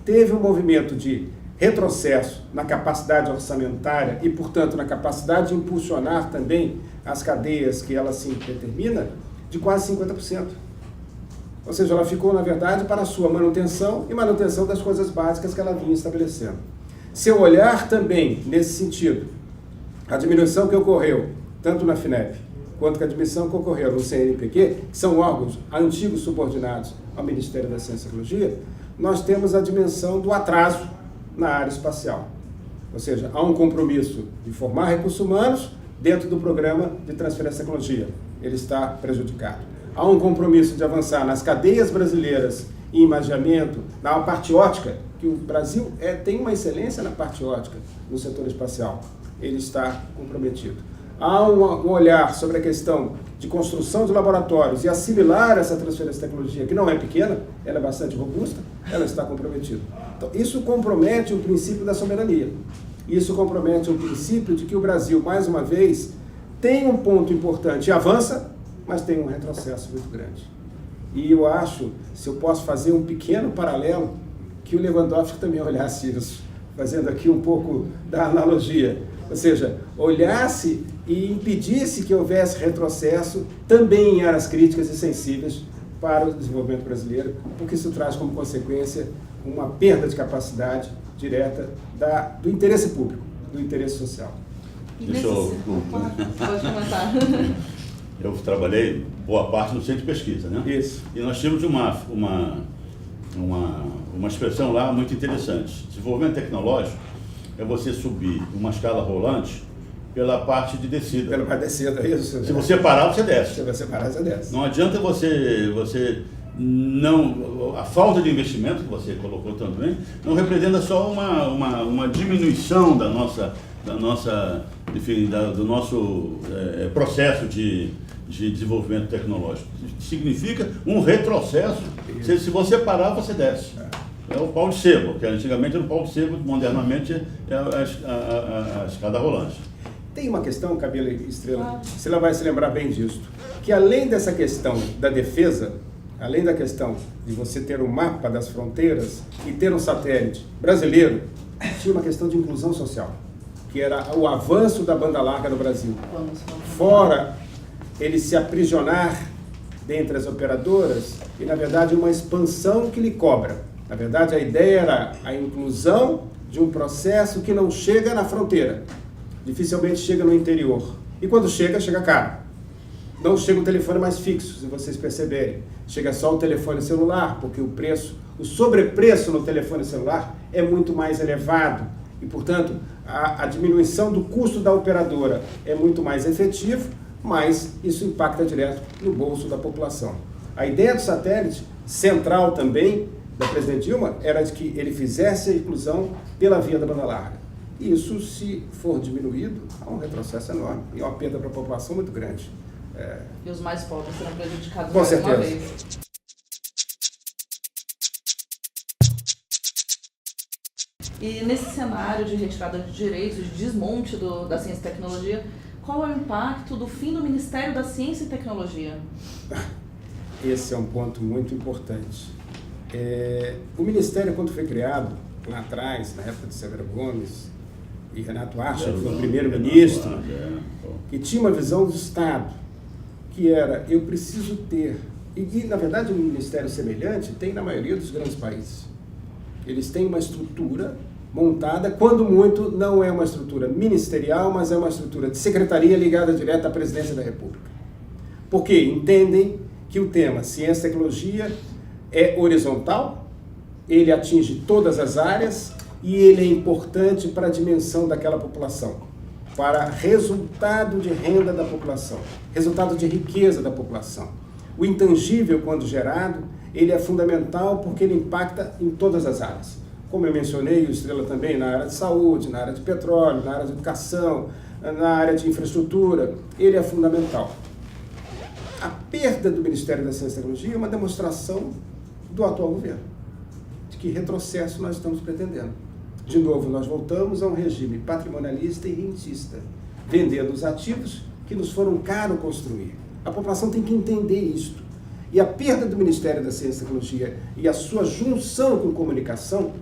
Speaker 3: teve um movimento de retrocesso na capacidade orçamentária e, portanto, na capacidade de impulsionar também as cadeias que ela se determina, de quase 50%. Ou seja, ela ficou, na verdade, para a sua manutenção e manutenção das coisas básicas que ela vinha estabelecendo. Se eu olhar também, nesse sentido, a diminuição que ocorreu, tanto na FINEP, quanto a diminuição que ocorreu no CNPq, que são órgãos antigos subordinados ao Ministério da Ciência e Tecnologia, nós temos a dimensão do atraso na área espacial. Ou seja, há um compromisso de formar recursos humanos dentro do programa de transferência de tecnologia. Ele está prejudicado. Há um compromisso de avançar nas cadeias brasileiras em imageamento, na parte óptica, que o Brasil tem uma excelência na parte óptica no setor espacial. Ele está comprometido. Há um olhar sobre a questão de construção de laboratórios e assimilar essa transferência de tecnologia, que não é pequena, ela é bastante robusta, ela está comprometida. Então, isso compromete o princípio da soberania. Isso compromete o princípio de que o Brasil, mais uma vez, tem um ponto importante e avança, mas tem um retrocesso muito grande. E eu acho, se eu posso fazer um pequeno paralelo, que o Lewandowski também olhasse isso, fazendo aqui um pouco da analogia. Ou seja, olhasse e impedisse que houvesse retrocesso também em áreas críticas e sensíveis para o desenvolvimento brasileiro, porque isso traz como consequência uma perda de capacidade direta do interesse público, do interesse social.
Speaker 2: Deixa eu...
Speaker 1: Pode comentar.
Speaker 2: Eu trabalhei boa parte no centro de pesquisa, né?
Speaker 3: Isso.
Speaker 2: E nós tínhamos uma expressão lá muito interessante. Desenvolvimento tecnológico é você subir uma escala rolante pela parte de descida.
Speaker 3: Pela parte de descida, é isso.
Speaker 2: Se você parar, você desce.
Speaker 3: Se você parar, você desce.
Speaker 2: Não adianta você não... A falta de investimento, que você colocou também, não representa só uma diminuição da nossa enfim, do nosso processo de desenvolvimento tecnológico. Significa um retrocesso. Se você parar, você desce. É o pau de sebo, que antigamente era o pau de sebo, modernamente é a escada rolante.
Speaker 3: Tem uma questão, Camila Estrela, você vai se lembrar bem disso, que além dessa questão da defesa, além da questão de você ter um mapa das fronteiras e ter um satélite brasileiro, tinha uma questão de inclusão social, que era o avanço da banda larga no Brasil. Fora ele se aprisionar dentre as operadoras e, na verdade, uma expansão que lhe cobra. Na verdade, a ideia era a inclusão de um processo que não chega na fronteira, dificilmente chega no interior. E quando chega, chega caro. Não chega o telefone mais fixo, se vocês perceberem. Chega só o telefone celular, porque o sobrepreço no telefone celular é muito mais elevado. E, portanto, a diminuição do custo da operadora é muito mais efetivo, mas isso impacta direto no bolso da população. A ideia do satélite, central também, da presidente Dilma, era de que ele fizesse a inclusão pela via da banda larga. E isso, se for diminuído, há um retrocesso enorme e uma perda para a população muito grande.
Speaker 1: E os mais pobres serão prejudicados
Speaker 3: com
Speaker 1: mais
Speaker 3: certeza.
Speaker 1: uma vez. E nesse cenário de retirada de direitos, de desmonte da ciência e tecnologia, qual é o impacto do fim do Ministério da Ciência e Tecnologia?
Speaker 3: Esse é um ponto muito importante. O Ministério, quando foi criado, lá atrás, na época de Severo Gomes e Renato Archer, que foi o primeiro-ministro, que tinha uma visão do Estado, que era, eu preciso ter... E, na verdade, um ministério semelhante tem na maioria dos grandes países. Eles têm uma estrutura montada, quando muito, não é uma estrutura ministerial, mas é uma estrutura de secretaria ligada direto à presidência da República. Porque entendem que o tema ciência e tecnologia é horizontal, ele atinge todas as áreas e ele é importante para a dimensão daquela população, para resultado de renda da população, resultado de riqueza da população. O intangível, quando gerado, ele é fundamental porque ele impacta em todas as áreas. Como eu mencionei, o Estrela também, na área de saúde, na área de petróleo, na área de educação, na área de infraestrutura, ele é fundamental. A perda do Ministério da Ciência e Tecnologia é uma demonstração do atual governo, de que retrocesso nós estamos pretendendo. De novo, nós voltamos a um regime patrimonialista e rentista, vendendo os ativos que nos foram caro construir. A população tem que entender isto. E a perda do Ministério da Ciência e Tecnologia e a sua junção com comunicação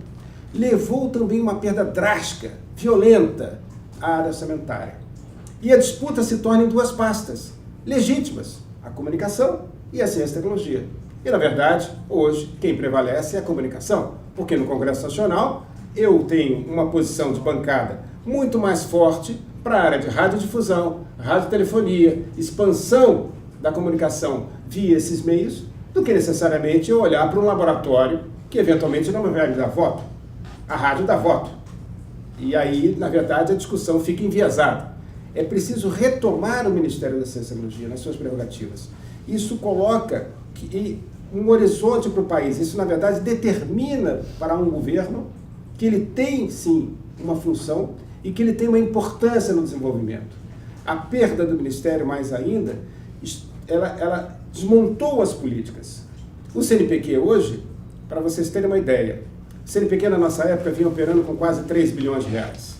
Speaker 3: levou também uma perda drástica, violenta, à área orçamentária. E a disputa se torna em duas pastas legítimas, a comunicação e a ciência e tecnologia. E, na verdade, hoje, quem prevalece é a comunicação, porque no Congresso Nacional eu tenho uma posição de bancada muito mais forte para a área de radiodifusão, radiotelefonia, expansão da comunicação via esses meios, do que necessariamente eu olhar para um laboratório que eventualmente não vai me dar voto. A rádio dá voto. E aí, na verdade, a discussão fica enviesada. É preciso retomar o Ministério da Ciência e Tecnologia nas suas prerrogativas. Isso coloca um horizonte para o país. Isso, na verdade, determina para um governo que ele tem, sim, uma função e que ele tem uma importância no desenvolvimento. A perda do Ministério, mais ainda, ela desmontou as políticas. O CNPq hoje, para vocês terem uma ideia, o CNPq na nossa época vinha operando com quase 3 bilhões de reais.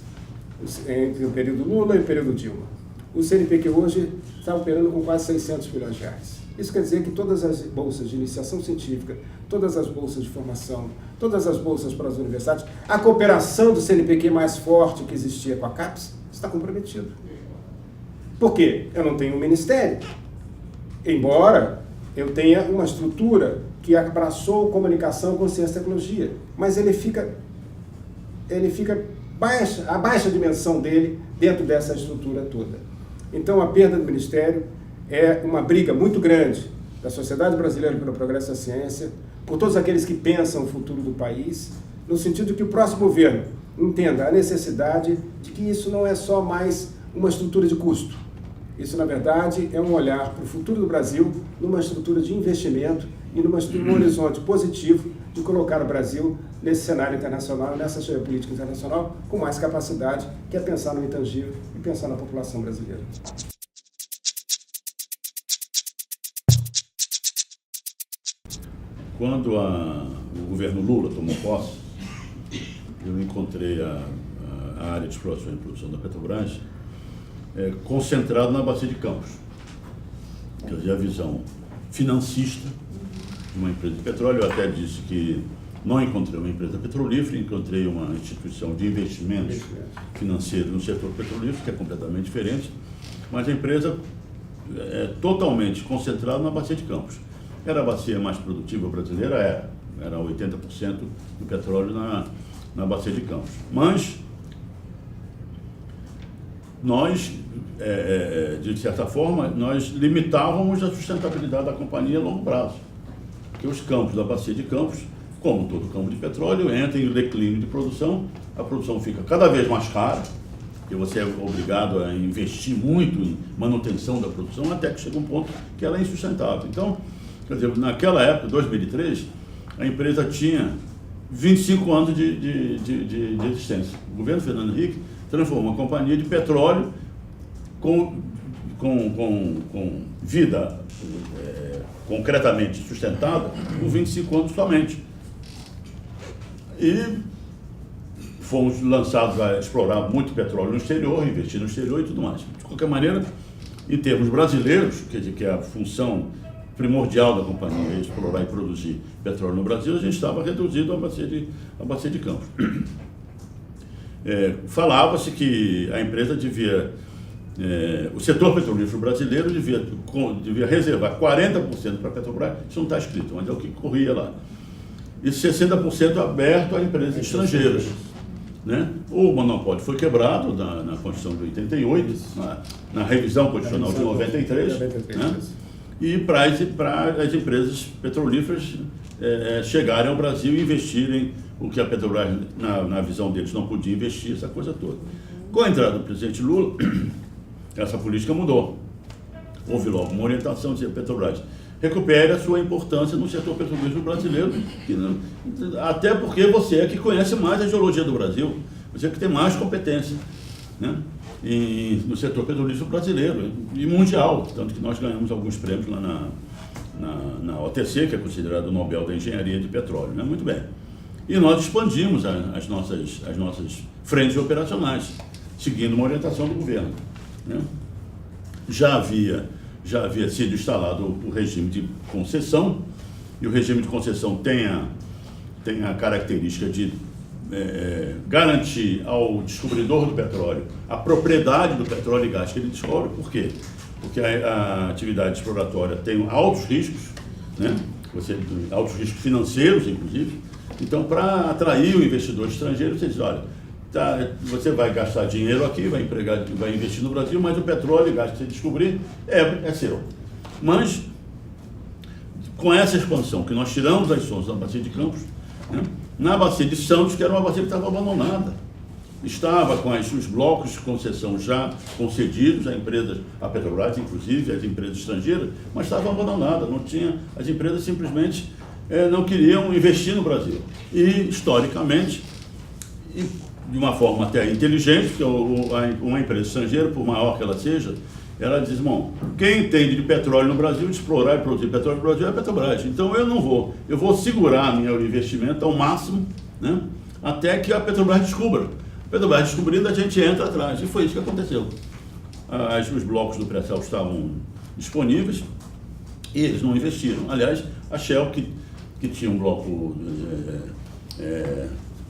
Speaker 3: entre o período Lula e o período Dilma. O CNPq hoje está operando com quase 600 bilhões de reais. Isso quer dizer que todas as bolsas de iniciação científica, todas as bolsas de formação, todas as bolsas para as universidades, a cooperação do CNPq mais forte que existia com a CAPES está comprometido. Por quê? Eu não tenho um ministério, embora eu tenha uma estrutura que abraçou comunicação com ciência e tecnologia, mas ele fica a baixa dimensão dele dentro dessa estrutura toda. Então, a perda do ministério é uma briga muito grande da sociedade brasileira pelo progresso da ciência, por todos aqueles que pensam o futuro do país, no sentido de que o próximo governo entenda a necessidade de que isso não é só mais uma estrutura de custo. Isso, na verdade, é um olhar para o futuro do Brasil numa estrutura de investimento e num horizonte positivo de colocar o Brasil nesse cenário internacional, nessa geopolítica internacional, com mais capacidade, que é pensar no intangível e pensar na população brasileira.
Speaker 2: Quando o governo Lula tomou posse, eu encontrei a área de exploração e produção da Petrobras concentrado na Bacia de Campos. Quer dizer, a visão financista de uma empresa de petróleo. Eu até disse que não encontrei uma empresa petrolífera, encontrei uma instituição de investimentos financeiros no setor petrolífero, que é completamente diferente, mas a empresa é totalmente concentrada na Bacia de Campos. Era a bacia mais produtiva brasileira? Era 80% do petróleo na Bacia de Campos. Mas nós, de certa forma, nós limitávamos a sustentabilidade da companhia a longo prazo. Porque os campos da Bacia de Campos, como todo campo de petróleo, entra em declínio de produção, a produção fica cada vez mais cara, porque você é obrigado a investir muito em manutenção da produção, até que chega um ponto que ela é insustentável. Então, quer dizer, naquela época, 2003, a empresa tinha 25 anos de existência. O governo Fernando Henrique transformou uma companhia de petróleo com vida concretamente sustentada por 25 anos somente. E fomos lançados a explorar muito petróleo no exterior, investir no exterior e tudo mais. De qualquer maneira, em termos brasileiros, quer dizer, que é a função primordial da companhia é explorar e produzir petróleo no Brasil, a gente estava reduzido à bacia de Campos. Falava-se que a empresa devia, o setor petrolífero brasileiro devia reservar 40% para a Petrobras, isso não está escrito, mas é o que corria lá. E 60% aberto a empresas estrangeiras. Né? O monopólio foi quebrado na Constituição de 88, na revisão constitucional de 93, né? E para as empresas petrolíferas chegarem ao Brasil e investirem o que a Petrobras, na visão deles, não podia investir, essa coisa toda. Com a entrada do presidente Lula, essa política mudou. Houve logo uma orientação de Petrobras: recupere a sua importância no setor petrolífero brasileiro, até porque você é que conhece mais a geologia do Brasil, você é que tem mais competência, né, no setor petrolífero brasileiro e mundial, tanto que nós ganhamos alguns prêmios lá na OTC, que é considerado o Nobel da Engenharia de Petróleo, né? Muito bem. E nós expandimos as nossas frentes operacionais, seguindo uma orientação do governo, né? Já havia sido instalado o regime de concessão, e o regime de concessão tem a característica de garantir ao descobridor do petróleo a propriedade do petróleo e gás que ele descobre. Por quê? Porque a atividade exploratória tem altos riscos, né? Altos riscos financeiros, inclusive. Então, para atrair o investidor estrangeiro, você diz: olha, você vai gastar dinheiro aqui, vai investir no Brasil, mas o petróleo e gás que você descobrir é seu. Mas, com essa expansão que nós tiramos as sondas da Bacia de Campos, né, na Bacia de Santos, que era uma bacia que estava abandonada, estava com os blocos de concessão já concedidos a Petrobras, inclusive, as empresas estrangeiras, mas estava abandonada, não tinha, as empresas simplesmente não queriam investir no Brasil. E, historicamente, de uma forma até inteligente, porque uma empresa estrangeira, por maior que ela seja, ela diz: bom, quem entende de petróleo no Brasil, de explorar e produzir petróleo no Brasil, é a Petrobras. Então eu vou segurar meu investimento ao máximo, né, até que a Petrobras descubra Petrobras descobrindo, a gente entra atrás. E foi isso que aconteceu. Os blocos do pré-sal estavam disponíveis e eles não investiram. Aliás, a Shell, que tinha um bloco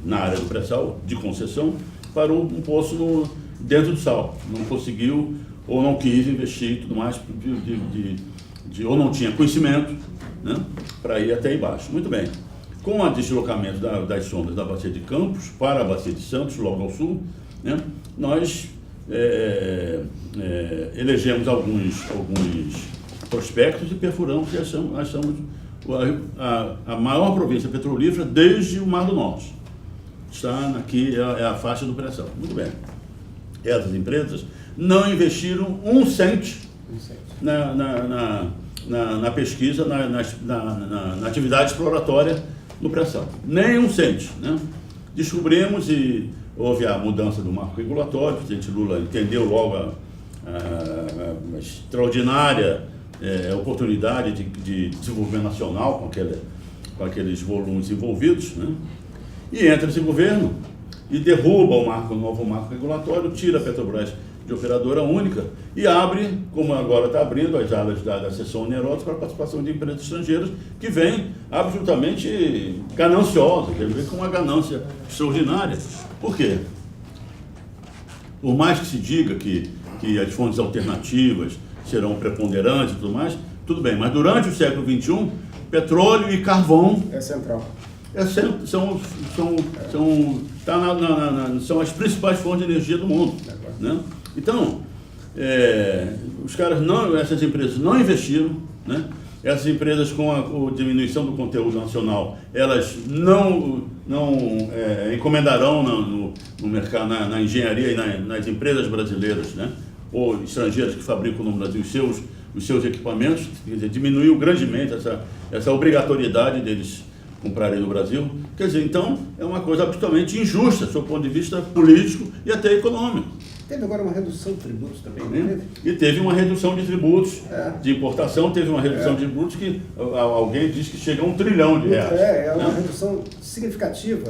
Speaker 2: na área do pré-sal de concessão, parou um poço dentro do sal. Não conseguiu ou não quis investir e tudo mais, ou não tinha conhecimento, né, para ir até embaixo. Muito bem. Com o deslocamento das sondas da Bacia de Campos para a Bacia de Santos, logo ao sul, né, nós elegemos alguns prospectos e perfuramos e achamos a maior província petrolífera desde o Mar do Norte. Está aqui, é a faixa do pré-sal. Muito bem. Essas empresas não investiram um cento na pesquisa, na atividade exploratória no pré-sal. Nem um cento, né? Descobrimos e houve a mudança do marco regulatório. O presidente Lula entendeu logo a extraordinária oportunidade de desenvolvimento nacional com aqueles volumes envolvidos, né? E entra esse governo e derruba o novo marco regulatório, tira a Petrobras de operadora única e abre, como agora está abrindo, as alas da seção onerosa para a participação de empresas estrangeiras que vêm absolutamente gananciosas, quer dizer, com uma ganância extraordinária. Por quê? Por mais que se diga que as fontes alternativas serão preponderantes e tudo mais, tudo bem, mas durante o século XXI, petróleo e carvão
Speaker 3: é central.
Speaker 2: São as principais fontes de energia do mundo, né? Então, essas empresas não investiram, né? Essas empresas, com a diminuição do conteúdo nacional, elas não encomendarão no mercado, na engenharia e nas empresas brasileiras, né, ou estrangeiras que fabricam no Brasil os seus equipamentos. Quer dizer, diminuiu grandemente essa obrigatoriedade deles comprarem no Brasil. Quer dizer, então, é uma coisa absolutamente injusta, do ponto de vista político e até econômico.
Speaker 3: Teve agora uma redução de tributos também, né?
Speaker 2: E teve uma redução de tributos de importação, teve uma redução de tributos que alguém diz que chega a R$1 trilhão.
Speaker 3: É uma redução significativa.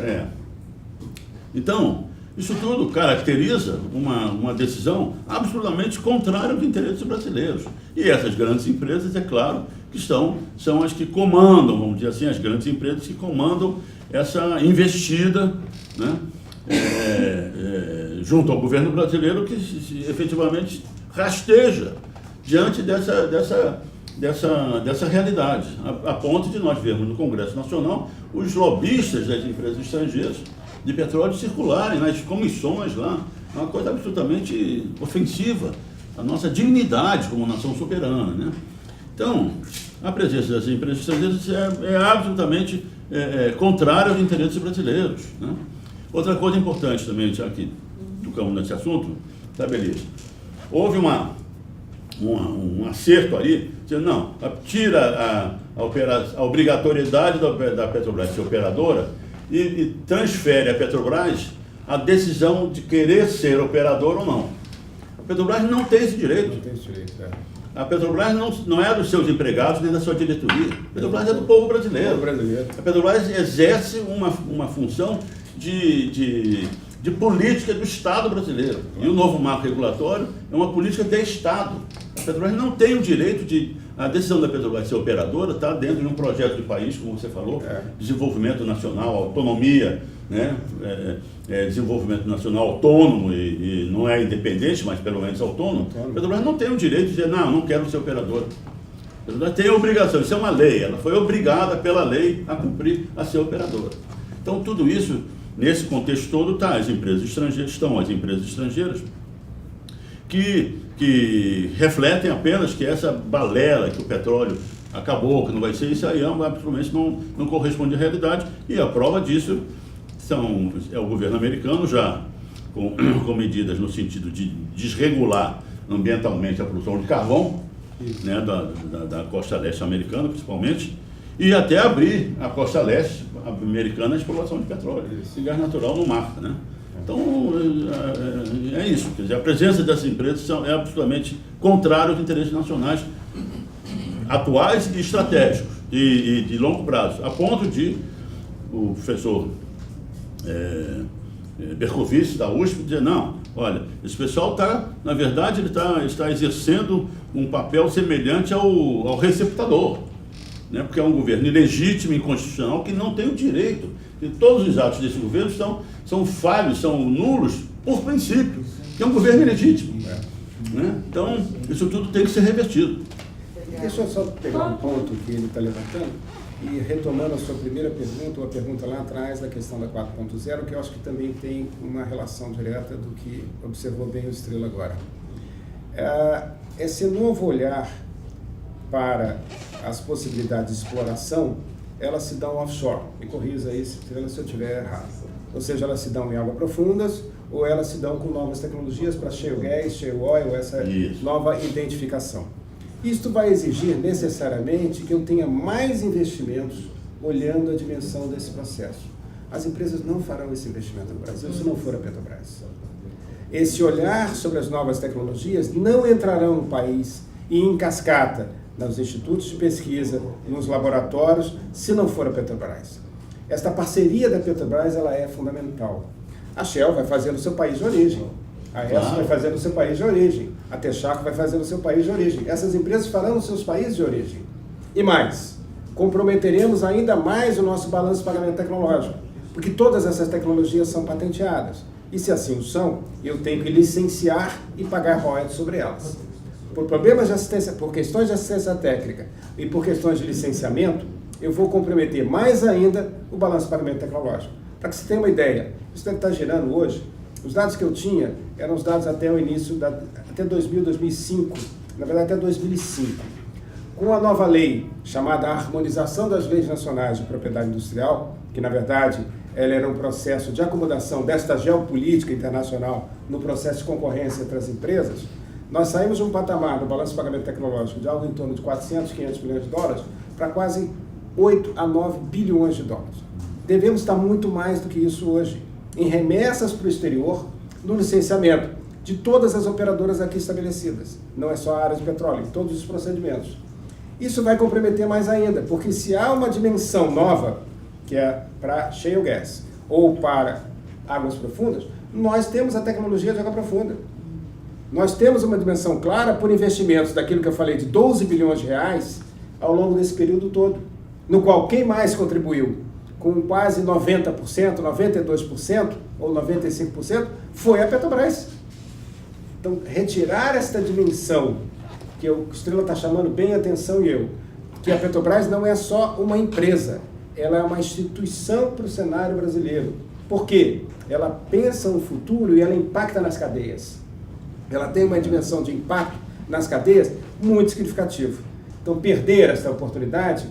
Speaker 2: Então, isso tudo caracteriza uma decisão absolutamente contrária aos interesses brasileiros. E essas grandes empresas, é claro, que são as que comandam, vamos dizer assim, as grandes empresas que comandam essa investida, né, junto ao governo brasileiro, que efetivamente rasteja diante dessa realidade, a ponto de nós vermos no Congresso Nacional os lobistas das empresas estrangeiras de petróleo circularem nas comissões lá. É uma coisa absolutamente ofensiva à nossa dignidade como nação soberana, né? Então, a presença das empresas estrangeiras é absolutamente contrária aos interesses brasileiros, né? Outra coisa importante também, já que tocamos nesse assunto, tá, beleza. Houve um acerto ali, dizendo, não, tira a obrigatoriedade da Petrobras ser operadora e transfere à Petrobras a decisão de querer ser operador ou não. A Petrobras não tem esse direito.
Speaker 3: Não tem esse direito,
Speaker 2: A Petrobras não é dos seus empregados nem da sua diretoria. A Petrobras é do povo brasileiro. A Petrobras exerce uma função de política do Estado brasileiro. E o novo marco regulatório é uma política de Estado. A Petrobras não tem o direito a decisão da Petrobras ser operadora está dentro de um projeto de país, como você falou, desenvolvimento nacional, autonomia, né? Desenvolvimento nacional autônomo e não é independente, mas pelo menos autônomo. A Petrobras não tem o direito de dizer, não quero ser operadora. A Petrobras tem a obrigação, isso é uma lei, ela foi obrigada pela lei a cumprir, a ser operadora. Então, tudo isso, nesse contexto todo, as empresas estrangeiras que refletem apenas que essa balela, que o petróleo acabou, que não vai ser, isso aí absolutamente não corresponde à realidade, e a prova disso é o governo americano já com medidas no sentido de desregular ambientalmente a produção de carvão, né, da costa leste americana, principalmente, e até abrir a costa leste americana à exploração de petróleo e gás natural no mar, né? Então, é isso. Quer dizer, a presença dessas empresas é absolutamente contrária aos interesses nacionais atuais e estratégicos e de longo prazo, a ponto de o professor Berkovic, da USP, dizer, não, olha, esse pessoal está, na verdade, ele está exercendo um papel semelhante ao receptador, né? Porque é um governo ilegítimo, inconstitucional, que não tem o direito, e todos os atos desse governo são falhos, são nulos, por princípio, que é um governo ilegítimo. Né? Então, isso tudo tem que ser revertido.
Speaker 3: Deixa eu só pegar um ponto que ele está levantando e retomando a sua primeira pergunta, ou a pergunta lá atrás da questão da 4.0, que eu acho que também tem uma relação direta do que observou bem o Estrela agora. Esse novo olhar para as possibilidades de exploração, elas se dão offshore. Me corrija aí, Estrela, se eu estiver errado. Ou seja, elas se dão em águas profundas, ou elas se dão com novas tecnologias para shale gas, shale oil, essa nova identificação. Isto vai exigir necessariamente que eu tenha mais investimentos olhando a dimensão desse processo. As empresas não farão esse investimento no Brasil se não for a Petrobras. Esse olhar sobre as novas tecnologias não entrarão no país e em cascata nos institutos de pesquisa, nos laboratórios, se não for a Petrobras. Esta parceria da Petrobras ela é fundamental. A Shell vai fazer no seu país de origem. A Exxon vai fazer no seu país de origem. A Texaco vai fazer no seu país de origem. Essas empresas farão nos seus países de origem. E mais, comprometeremos ainda mais o nosso balanço de pagamento tecnológico, porque todas essas tecnologias são patenteadas. E se assim o são, eu tenho que licenciar e pagar royalties sobre elas. Por problemas de assistência, por questões de assistência técnica e por questões de licenciamento, eu vou comprometer mais ainda o balanço de pagamento tecnológico. Para que você tenha uma ideia, isso deve estar girando hoje. Os dados que eu tinha eram os dados até o início, até 2005, na verdade até 2005. Com a nova lei, chamada Harmonização das Leis Nacionais de Propriedade Industrial, que na verdade ela era um processo de acomodação desta geopolítica internacional no processo de concorrência entre as empresas, nós saímos de um patamar no balanço de pagamento tecnológico de algo em torno de 400, 500 milhões de dólares para quase 8 a 9 bilhões de dólares. Devemos estar muito mais do que isso hoje, em remessas para o exterior, no licenciamento de todas as operadoras aqui estabelecidas. Não é só a área de petróleo, em todos os procedimentos. Isso vai comprometer mais ainda, porque se há uma dimensão nova, que é para shale gas ou para águas profundas, nós temos a tecnologia de água profunda. Nós temos uma dimensão clara por investimentos daquilo que eu falei de 12 bilhões de reais ao longo desse período todo, no qual quem mais contribuiu com quase 90%, 92% ou 95% foi a Petrobras. Então, retirar esta dimensão, que o Estrela está chamando bem a atenção e eu, que a Petrobras não é só uma empresa, ela é uma instituição para o cenário brasileiro. Por quê? Ela pensa no futuro e ela impacta nas cadeias. Ela tem uma dimensão de impacto nas cadeias muito significativo. Então, perder essa oportunidade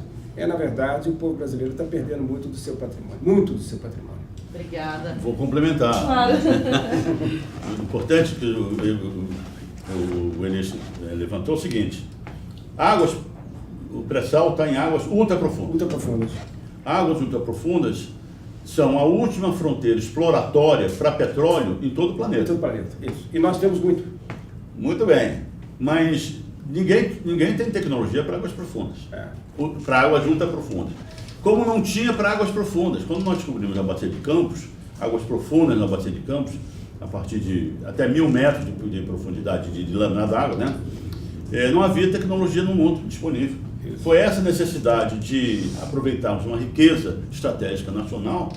Speaker 3: na verdade, o povo brasileiro está perdendo muito do seu patrimônio. Muito do seu patrimônio.
Speaker 1: Obrigada.
Speaker 2: Vou complementar.
Speaker 1: Claro.
Speaker 2: O importante que o Enes levantou é o seguinte: o pré-sal está em águas ultraprofundas.
Speaker 3: Ultraprofundas.
Speaker 2: Águas ultraprofundas são a última fronteira exploratória para petróleo em todo o planeta.
Speaker 3: Em todo o planeta, isso. E nós temos muito.
Speaker 2: Muito bem, mas ninguém tem tecnologia para águas profundas, para águas ultraprofundas. Como não tinha para águas profundas, quando nós descobrimos a Bacia de Campos, águas profundas na Bacia de Campos, a partir de até 1.000 metros de profundidade de lâmina d'água, né? Não havia tecnologia no mundo disponível. Isso. Foi essa necessidade de aproveitarmos uma riqueza estratégica nacional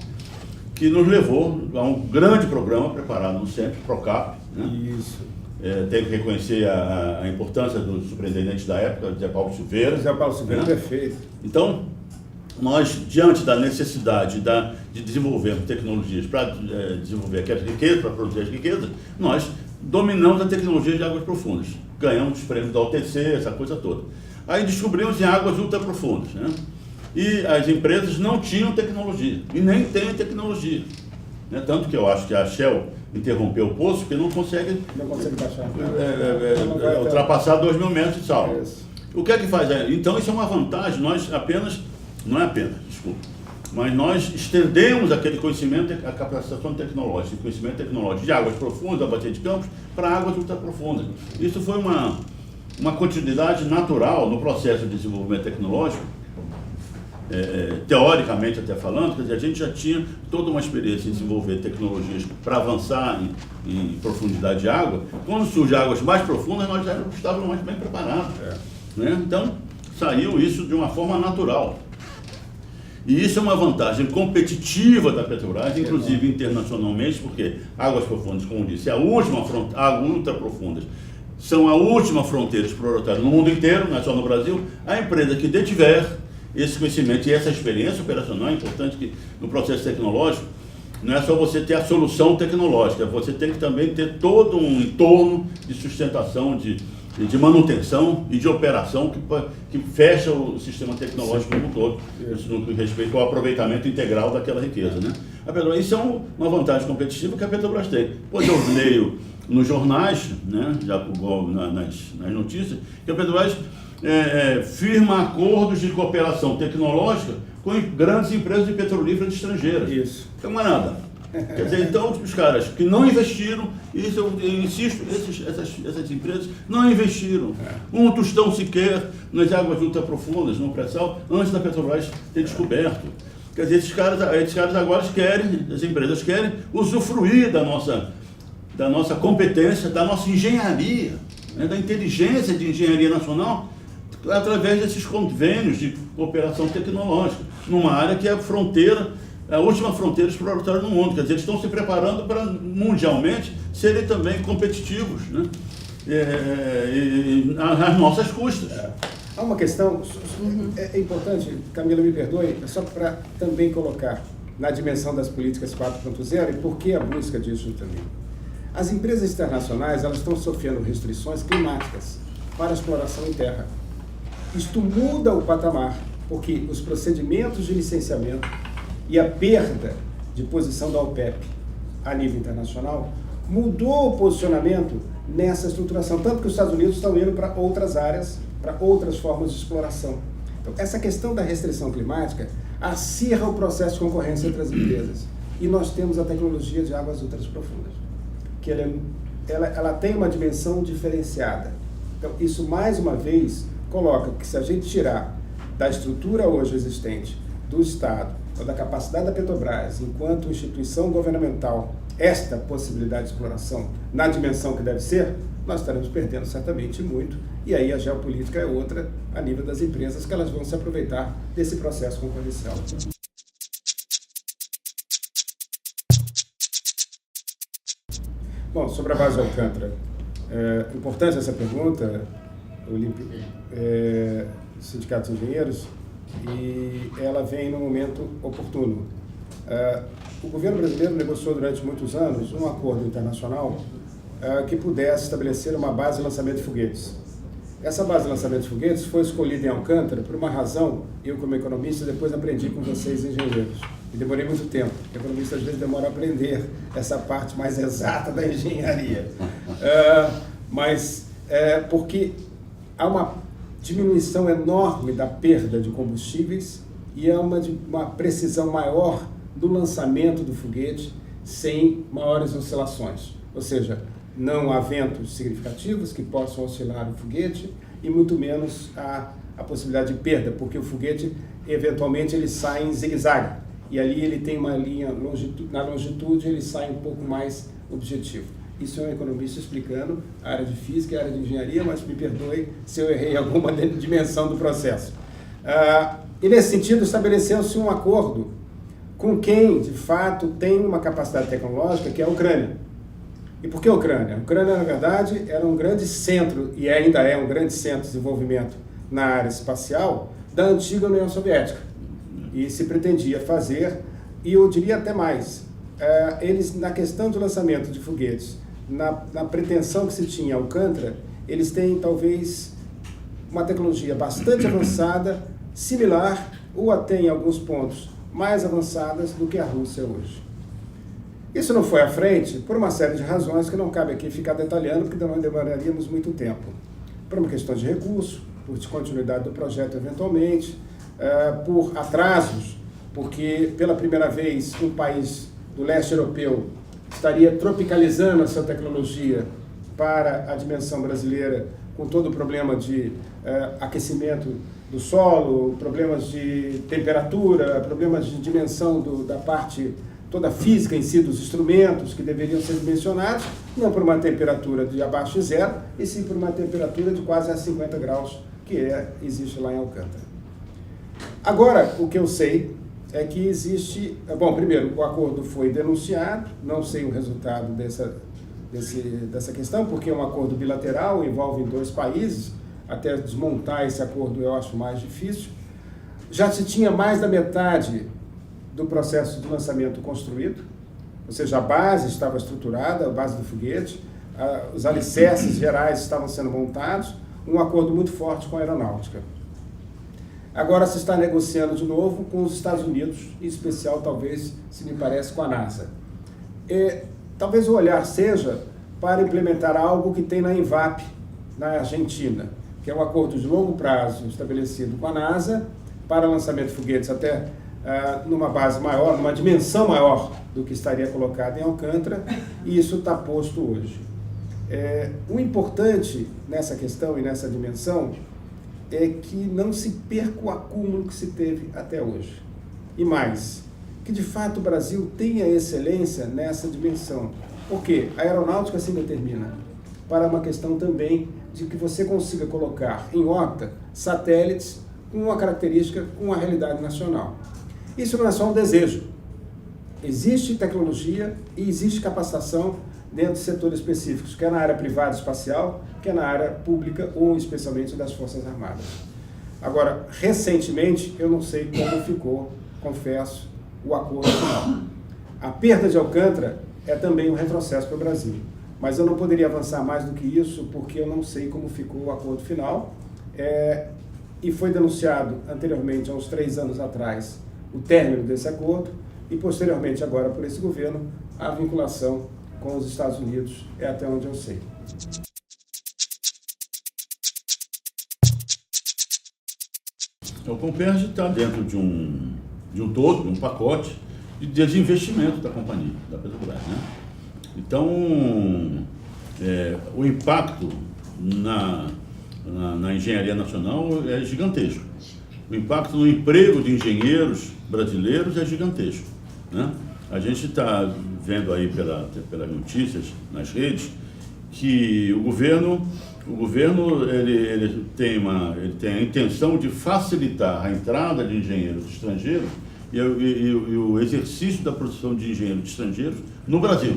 Speaker 2: que nos levou a um grande programa preparado no CENPE, PROCAP. Né?
Speaker 3: Isso.
Speaker 2: Tem que reconhecer a importância do superintendente da época, Zé Paulo Silveira.
Speaker 3: Zé Paulo Silveira, perfeito.
Speaker 2: Então, nós, diante da necessidade de desenvolvermos tecnologias para desenvolver aquela riqueza, para produzir as riquezas, nós dominamos a tecnologia de águas profundas. Ganhamos os prêmios da OTC, essa coisa toda. Aí descobrimos em águas ultraprofundas, né? E as empresas não tinham tecnologia, e nem têm tecnologia. Né? Tanto que eu acho que a Shell interrompeu o poço, porque não consegue
Speaker 3: baixar.
Speaker 2: Ultrapassar 2.000 metros de sal.
Speaker 3: É
Speaker 2: o que é que faz? Então isso é uma vantagem, mas nós estendemos aquele conhecimento, a capacitação tecnológica, o conhecimento tecnológico de águas profundas, da Bacia de Campos, para águas ultraprofundas. Isso foi uma continuidade natural no processo de desenvolvimento tecnológico teoricamente até falando, quer dizer, a gente já tinha toda uma experiência em desenvolver tecnologias para avançar em profundidade de água. Quando surgem águas mais profundas, nós já estávamos mais bem preparados. Né? Então, saiu isso de uma forma natural. E isso é uma vantagem competitiva da Petrobras, inclusive internacionalmente, porque águas profundas, como disse, águas ultraprofundas, são a última fronteira exploratória no mundo inteiro, não é só no Brasil. A empresa que detiver esse conhecimento e essa experiência operacional é importante que no processo tecnológico não é só você ter a solução tecnológica, você tem que também ter todo um entorno de sustentação, de manutenção e de operação que fecha o sistema tecnológico como um todo, isso no que respeita ao aproveitamento integral daquela riqueza. Né? A Petrobras, isso é uma vantagem competitiva que a Petrobras tem. Pois eu leio nos jornais, né, já nas notícias, que a Petrobras firma acordos de cooperação tecnológica com grandes empresas de petrolíferas estrangeiras.
Speaker 3: Isso.
Speaker 2: Então não é nada. Quer dizer, então os caras que não investiram, isso eu insisto, essas empresas não investiram um tostão sequer nas águas ultraprofundas, no pré-sal, antes da Petrobras ter descoberto. Quer dizer, esses caras agora as empresas querem usufruir da nossa competência, da nossa engenharia, né, da inteligência de engenharia nacional, através desses convênios de cooperação tecnológica, numa área que é a última fronteira exploratória no mundo. Quer dizer, eles estão se preparando para, mundialmente, serem também competitivos, né? Às nossas custas.
Speaker 3: Há uma questão, é importante, Camila, me perdoe, só para também colocar na dimensão das políticas 4.0 e por que a busca disso também. As empresas internacionais, elas estão sofrendo restrições climáticas para a exploração em terra. Isto muda o patamar, porque os procedimentos de licenciamento e a perda de posição da OPEP a nível internacional mudou o posicionamento nessa estruturação, tanto que os Estados Unidos estão indo para outras áreas, para outras formas de exploração. Então, essa questão da restrição climática acirra o processo de concorrência entre as empresas. E nós temos a tecnologia de águas ultraprofundas, que ela tem uma dimensão diferenciada. Então, isso, mais uma vez, coloca que se a gente tirar da estrutura hoje existente do Estado, ou da capacidade da Petrobras, enquanto instituição governamental, esta possibilidade de exploração na dimensão que deve ser, nós estaremos perdendo certamente muito, e aí a geopolítica é outra a nível das empresas, que elas vão se aproveitar desse processo concorrencial. Bom, sobre a base de Alcântara, importante essa pergunta, Sindicato de Engenheiros, e ela vem no momento oportuno. O governo brasileiro negociou durante muitos anos um acordo internacional que pudesse estabelecer uma base de lançamento de foguetes. Essa base de lançamento de foguetes foi escolhida em Alcântara por uma razão, eu como economista depois aprendi com vocês engenheiros, e demorei muito tempo, porque economista às vezes demora a aprender essa parte mais exata da engenharia, porque há uma diminuição enorme da perda de combustíveis e há uma precisão maior do lançamento do foguete sem maiores oscilações, ou seja, não há ventos significativos que possam oscilar o foguete e muito menos a possibilidade de perda, porque o foguete eventualmente ele sai em zigue-zague e ali ele tem uma linha na longitude ele sai um pouco mais objetivo. Isso é um economista explicando a área de física e a área de engenharia, mas me perdoe se eu errei alguma dimensão do processo. E nesse sentido estabeleceu-se um acordo com quem, de fato, tem uma capacidade tecnológica, que é a Ucrânia. E por que a Ucrânia? A Ucrânia, na verdade, era um grande centro, e ainda é um grande centro de desenvolvimento na área espacial, da antiga União Soviética. E se pretendia fazer, e eu diria até mais, eles, na questão de lançamento de foguetes, na pretensão que se tinha Alcântara, eles têm talvez uma tecnologia bastante avançada, similar, ou até em alguns pontos mais avançadas do que a Rússia hoje. Isso não foi à frente por uma série de razões que não cabe aqui ficar detalhando, porque não demoraríamos muito tempo. Por uma questão de recurso, por descontinuidade do projeto eventualmente, por atrasos, porque pela primeira vez um país do leste europeu estaria tropicalizando a sua tecnologia para a dimensão brasileira, com todo o problema de aquecimento do solo, problemas de temperatura, problemas de dimensão da parte toda física em si dos instrumentos que deveriam ser dimensionados, não por uma temperatura de abaixo de zero, e sim por uma temperatura de quase a 50 graus, que existe lá em Alcântara. Agora, o que eu sei é que existe... Bom, primeiro, o acordo foi denunciado, não sei o resultado dessa questão, porque é um acordo bilateral, envolve 2 países, até desmontar esse acordo eu acho mais difícil. Já se tinha mais da metade do processo de lançamento construído, ou seja, a base estava estruturada, a base do foguete, os alicerces gerais estavam sendo montados, um acordo muito forte com a aeronáutica. Agora se está negociando de novo com os Estados Unidos, em especial, talvez, se me parece, com a NASA. Talvez o olhar seja para implementar algo que tem na ENVAP, na Argentina, que é um acordo de longo prazo estabelecido com a NASA para lançamento de foguetes até numa base maior, numa dimensão maior do que estaria colocado em Alcântara, e isso está posto hoje. O importante nessa questão e nessa dimensão é que não se perca o acúmulo que se teve até hoje. E mais, que de fato o Brasil tenha excelência nessa dimensão. Porque a aeronáutica se determina para uma questão também de que você consiga colocar em órbita satélites com uma característica, com uma realidade nacional. Isso não é só um desejo. Existe tecnologia e existe capacitação dentro de setores específicos, quer na área privada espacial, quer na área pública ou especialmente das Forças Armadas. Agora, recentemente, eu não sei como ficou, confesso, o acordo final. A perda de Alcântara é também um retrocesso para o Brasil, mas eu não poderia avançar mais do que isso porque eu não sei como ficou o acordo final, e foi denunciado anteriormente, há uns 3 anos atrás, o término desse acordo, e posteriormente agora por esse governo, a vinculação com os Estados Unidos, é até onde eu sei.
Speaker 2: O Comperj está dentro de um todo, de um pacote de desinvestimento da companhia, da Petrobras, né? Então, o impacto na engenharia nacional é gigantesco. O impacto no emprego de engenheiros brasileiros é gigantesco, né? A gente está vendo aí pelas notícias nas redes que o governo ele tem a intenção de facilitar a entrada de engenheiros estrangeiros e o exercício da produção de engenheiros estrangeiros no Brasil.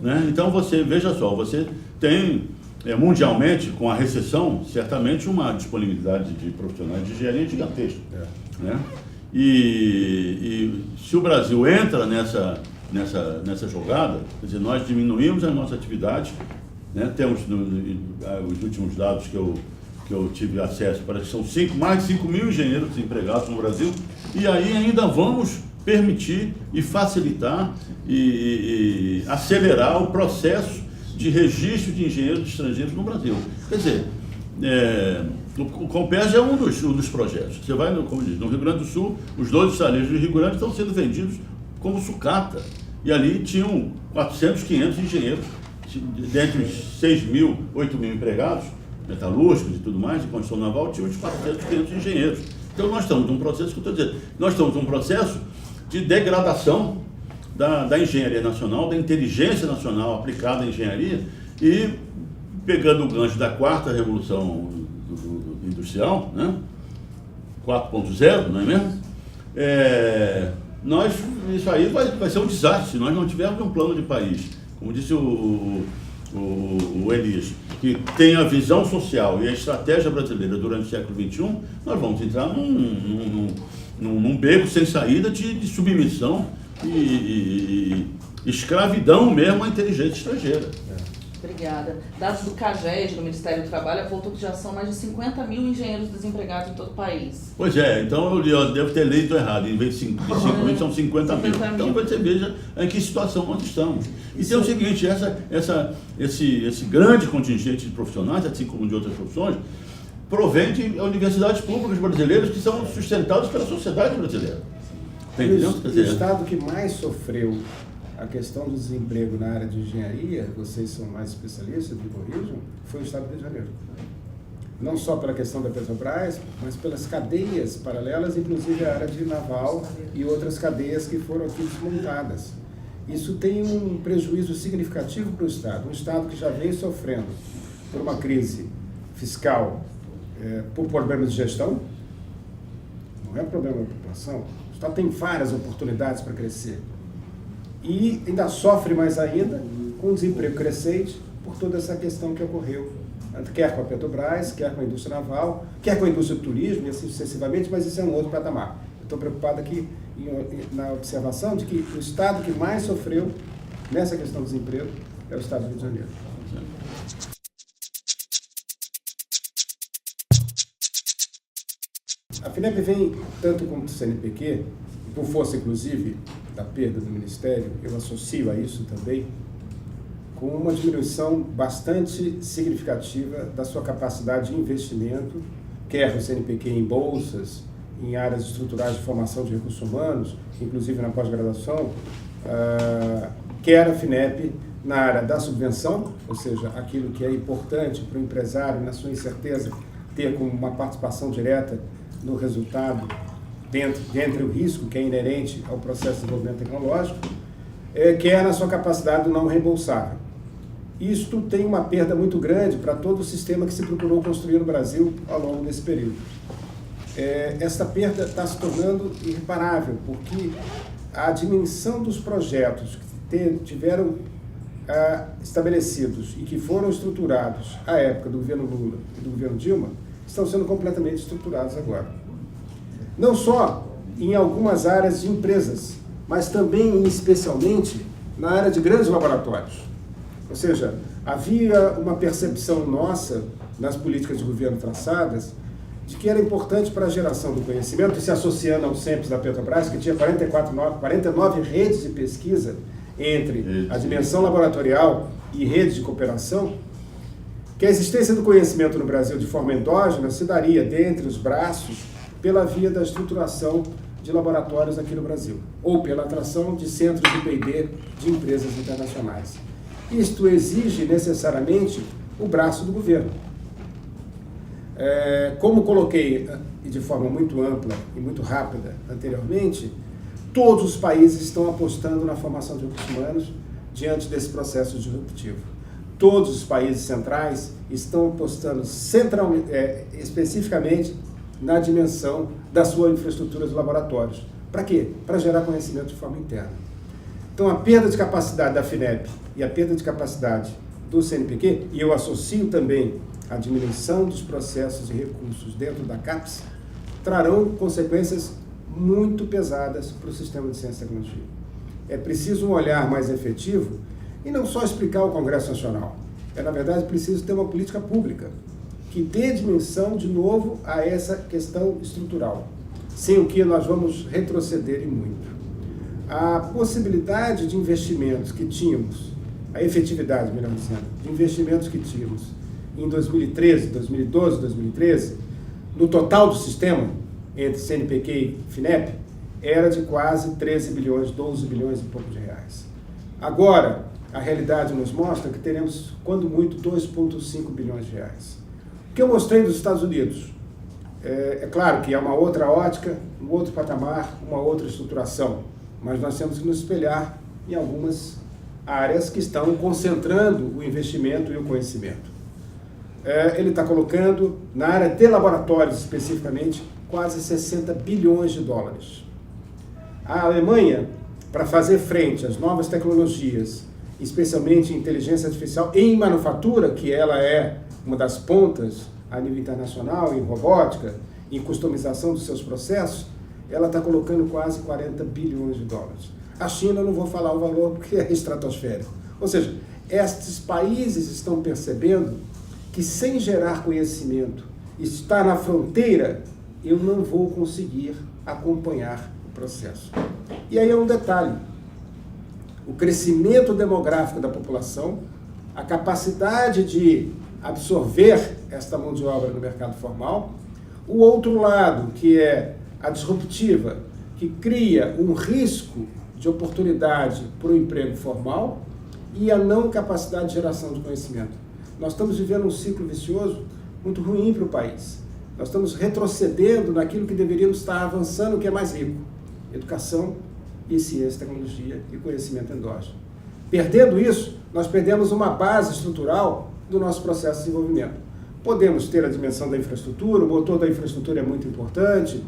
Speaker 2: Né? Então veja só, você tem mundialmente, com a recessão, certamente uma disponibilidade de profissionais de engenharia gigantesca. Né? E se o Brasil entra nessa jogada, quer dizer, nós diminuímos a nossa atividade, né? Temos os últimos dados que eu tive acesso, parece que são mais de 5 mil engenheiros desempregados no Brasil, e aí ainda vamos permitir e facilitar e acelerar o processo de registro de engenheiros estrangeiros no Brasil. Quer dizer, o Comperj é um dos projetos. Você vai, como diz, no Rio Grande do Sul, os 12 estaleiros do Rio Grande estão sendo vendidos como sucata. E ali tinham 400, 500 engenheiros, dentre os 6 mil, 8 mil empregados, metalúrgicos e tudo mais, de construção naval, tinham uns 400, 500 engenheiros. Então nós estamos num processo, que eu estou dizendo, nós estamos num processo de degradação da engenharia nacional, da inteligência nacional aplicada à engenharia, e pegando o gancho da 4ª revolução industrial, né? 4.0, não é mesmo? Isso aí vai ser um desastre se nós não tivermos um plano de país. Como disse o Elias, que tem a visão social e a estratégia brasileira durante o século XXI, nós vamos entrar num beco sem saída de submissão e escravidão mesmo à inteligência estrangeira.
Speaker 1: Obrigada. Dados do CAGED, do Ministério do Trabalho, apontam que já são mais de 50 mil engenheiros desempregados em todo o país.
Speaker 2: Pois então eu devo ter lido errado. Em vez de 5 mil, são 50 mil. Então você veja em que situação nós estamos. E tem o seguinte, esse grande contingente de profissionais, assim como de outras profissões, provém de universidades públicas brasileiras que são sustentadas pela sociedade brasileira.
Speaker 3: O estado que mais sofreu a questão do desemprego na área de engenharia, vocês são mais especialistas, me corrijam, foi o estado do Rio de Janeiro. não só pela questão da Petrobras, mas pelas cadeias paralelas, inclusive a área de naval e outras cadeias que foram aqui desmontadas. Isso tem um prejuízo significativo para o Estado, um Estado que já vem sofrendo por uma crise fiscal, por problemas de gestão. Não é problema da população, o Estado tem várias oportunidades para crescer. E ainda sofre mais ainda com o desemprego crescente por toda essa questão que ocorreu, quer com a Petrobras, quer com a indústria naval, quer com a indústria do turismo, e assim sucessivamente, mas isso é um outro patamar. Estou preocupado aqui na observação de que o Estado que mais sofreu nessa questão do desemprego é o Estado do Rio de Janeiro. A FINEP vem, tanto como o CNPq, por força inclusive da perda do Ministério, eu associo a isso também, com uma diminuição bastante significativa da sua capacidade de investimento, quer o CNPq em bolsas, em áreas estruturais de formação de recursos humanos, inclusive na pós-graduação, quer a FINEP na área da subvenção, ou seja, aquilo que é importante para o empresário, na sua incerteza, ter como uma participação direta no resultado, dentre o risco que é inerente ao processo de desenvolvimento tecnológico, quer na sua capacidade do não reembolsável. Isto tem uma perda muito grande para todo o sistema que se procurou construir no Brasil ao longo desse período. Esta perda está se tornando irreparável, porque a dimensão dos projetos que tiveram estabelecidos e que foram estruturados à época do governo Lula e do governo Dilma estão sendo completamente estruturados agora. Não só em algumas áreas de empresas, mas também e especialmente na área de grandes laboratórios. Ou seja, havia uma percepção nossa nas políticas de governo traçadas de que era importante para a geração do conhecimento, e se associando ao CEMPES da Petrobras, que tinha 49 redes de pesquisa entre a dimensão laboratorial e redes de cooperação, que a existência do conhecimento no Brasil de forma endógena se daria dentre os braços pela via da estruturação de laboratórios aqui no Brasil, ou pela atração de centros de P&D de empresas internacionais. Isto exige necessariamente o braço do governo. Como coloquei de forma muito ampla e muito rápida anteriormente, todos os países estão apostando na formação de recursos humanos diante desse processo disruptivo. Todos os países centrais estão apostando especificamente na dimensão da sua infraestrutura de laboratórios. Para quê? Para gerar conhecimento de forma interna. Então, a perda de capacidade da FINEP e a perda de capacidade do CNPq, e eu associo também a diminuição dos processos e recursos dentro da CAPES, trarão consequências muito pesadas para o sistema de ciência e tecnologia. É preciso um olhar mais efetivo e não só explicar ao Congresso Nacional. Na verdade, preciso ter uma política pública que dê dimensão, de novo, a essa questão estrutural, sem o que nós vamos retroceder e muito. A possibilidade de investimentos que tínhamos, a efetividade, melhor dizendo, de investimentos que tínhamos em 2013, 2012, 2013, no total do sistema, entre CNPq e FINEP, era de quase 13 bilhões, 12 bilhões e pouco de reais. Agora, a realidade nos mostra que teremos, quando muito, 2,5 bilhões de reais. O que eu mostrei dos Estados Unidos, é claro que é uma outra ótica, um outro patamar, uma outra estruturação, mas nós temos que nos espelhar em algumas áreas que estão concentrando o investimento e o conhecimento. Ele está colocando, na área de laboratórios especificamente, quase 60 bilhões de dólares. A Alemanha, para fazer frente às novas tecnologias, especialmente em inteligência artificial em manufatura, que ela é uma das pontas a nível internacional, em robótica, em customização dos seus processos, ela está colocando quase 40 bilhões de dólares. A China, não vou falar o valor porque é estratosférico. Ou seja, estes países estão percebendo que sem gerar conhecimento, estar na fronteira, eu não vou conseguir acompanhar o processo. E aí é um detalhe. O crescimento demográfico da população, a capacidade de absorver esta mão de obra no mercado formal, o outro lado, que é a disruptiva, que cria um risco de oportunidade para o emprego formal e a não capacidade de geração de conhecimento. Nós estamos vivendo um ciclo vicioso muito ruim para o país. Nós estamos retrocedendo naquilo que deveríamos estar avançando, que é mais rico: educação e ciência, tecnologia e conhecimento endógeno. Perdendo isso, nós perdemos uma base estrutural do nosso processo de desenvolvimento. Podemos ter a dimensão da infraestrutura, o motor da infraestrutura é muito importante,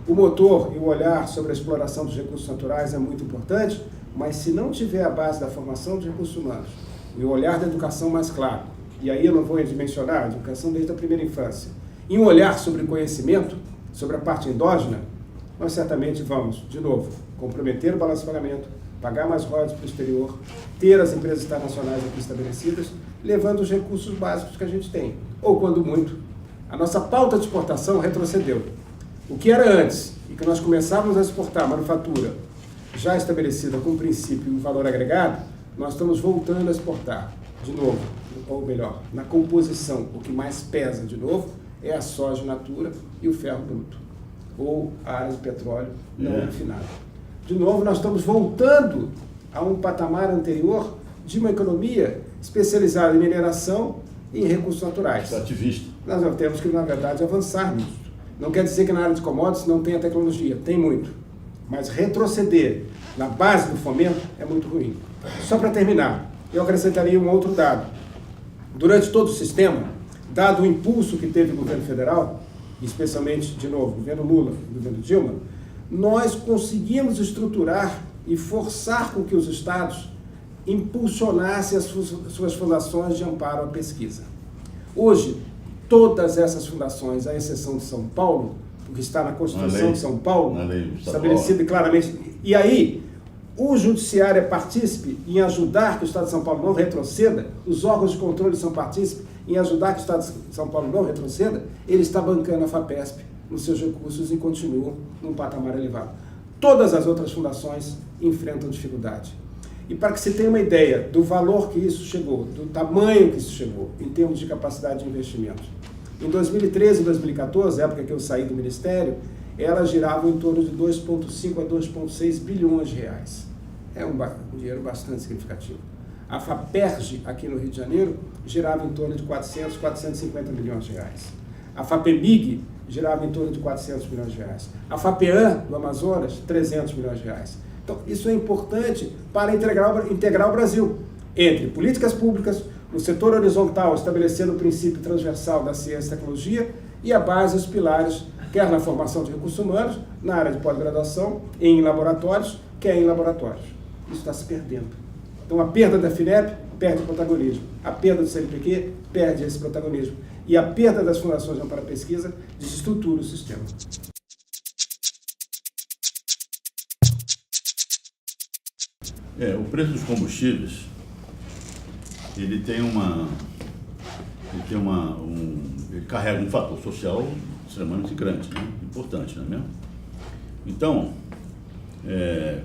Speaker 3: o motor e o olhar sobre a exploração dos recursos naturais é muito importante, mas se não tiver a base da formação de recursos humanos e o olhar da educação mais claro, e aí eu não vou mencionar a educação desde a primeira infância, e um olhar sobre conhecimento, sobre a parte endógena, nós certamente vamos, de novo, comprometer o balanço de pagamento, pagar mais royalties para o exterior, ter as empresas internacionais aqui estabelecidas, levando os recursos básicos que a gente tem. Ou, quando muito, a nossa pauta de exportação retrocedeu. O que era antes, e que nós começávamos a exportar manufatura já estabelecida com princípio e valor agregado, nós estamos voltando a exportar, de novo, ou melhor, na composição, o que mais pesa, de novo, é a soja in natura e o ferro bruto, ou a área de petróleo não refinado. De novo, nós estamos voltando a um patamar anterior de uma economia especializada em mineração e em recursos naturais.
Speaker 2: Extrativista.
Speaker 3: Nós temos que, na verdade, avançar nisso. Não quer dizer que na área de commodities não tenha tecnologia, tem muito. Mas retroceder na base do fomento é muito ruim. Só para terminar, eu acrescentaria um outro dado. Durante todo o sistema, dado o impulso que teve o governo federal, especialmente, de novo, o governo Lula e o governo Dilma, nós conseguimos estruturar e forçar com que os estados impulsionassem as suas fundações de amparo à pesquisa. Hoje, todas essas fundações, à exceção de São Paulo, porque está na Constituição de São Paulo, estabelecido claramente, e aí o Judiciário é partícipe em ajudar que o Estado de São Paulo não retroceda, os órgãos de controle são partícipes em ajudar que o Estado de São Paulo não retroceda, ele está bancando a FAPESP nos seus recursos e continuam num patamar elevado. Todas as outras fundações enfrentam dificuldade. E para que você tenha uma ideia do valor que isso chegou, do tamanho que isso chegou, em termos de capacidade de investimento. Em 2013 e 2014, época que eu saí do Ministério, elas giravam em torno de 2,5 a 2,6 bilhões de reais. É um dinheiro bastante significativo. A FAPERJ, aqui no Rio de Janeiro, girava em torno de 400, 450 milhões de reais. A FAPEMIG girava em torno de 400 milhões de reais. A FAPEAN, do Amazonas, 300 milhões de reais. Então, isso é importante para integrar o Brasil entre políticas públicas, no setor horizontal, estabelecendo o princípio transversal da ciência e tecnologia, e a base, os pilares, quer na formação de recursos humanos, na área de pós-graduação, em laboratórios, quer em laboratórios. Isso está se perdendo. Então, a perda da FINEP perde o protagonismo. A perda do CNPq perde esse protagonismo. E a perda das fundações de amparo à pesquisa desestrutura o sistema.
Speaker 2: O preço dos combustíveis, ele carrega um fator social extremamente grande, né? Importante, não é mesmo? Então,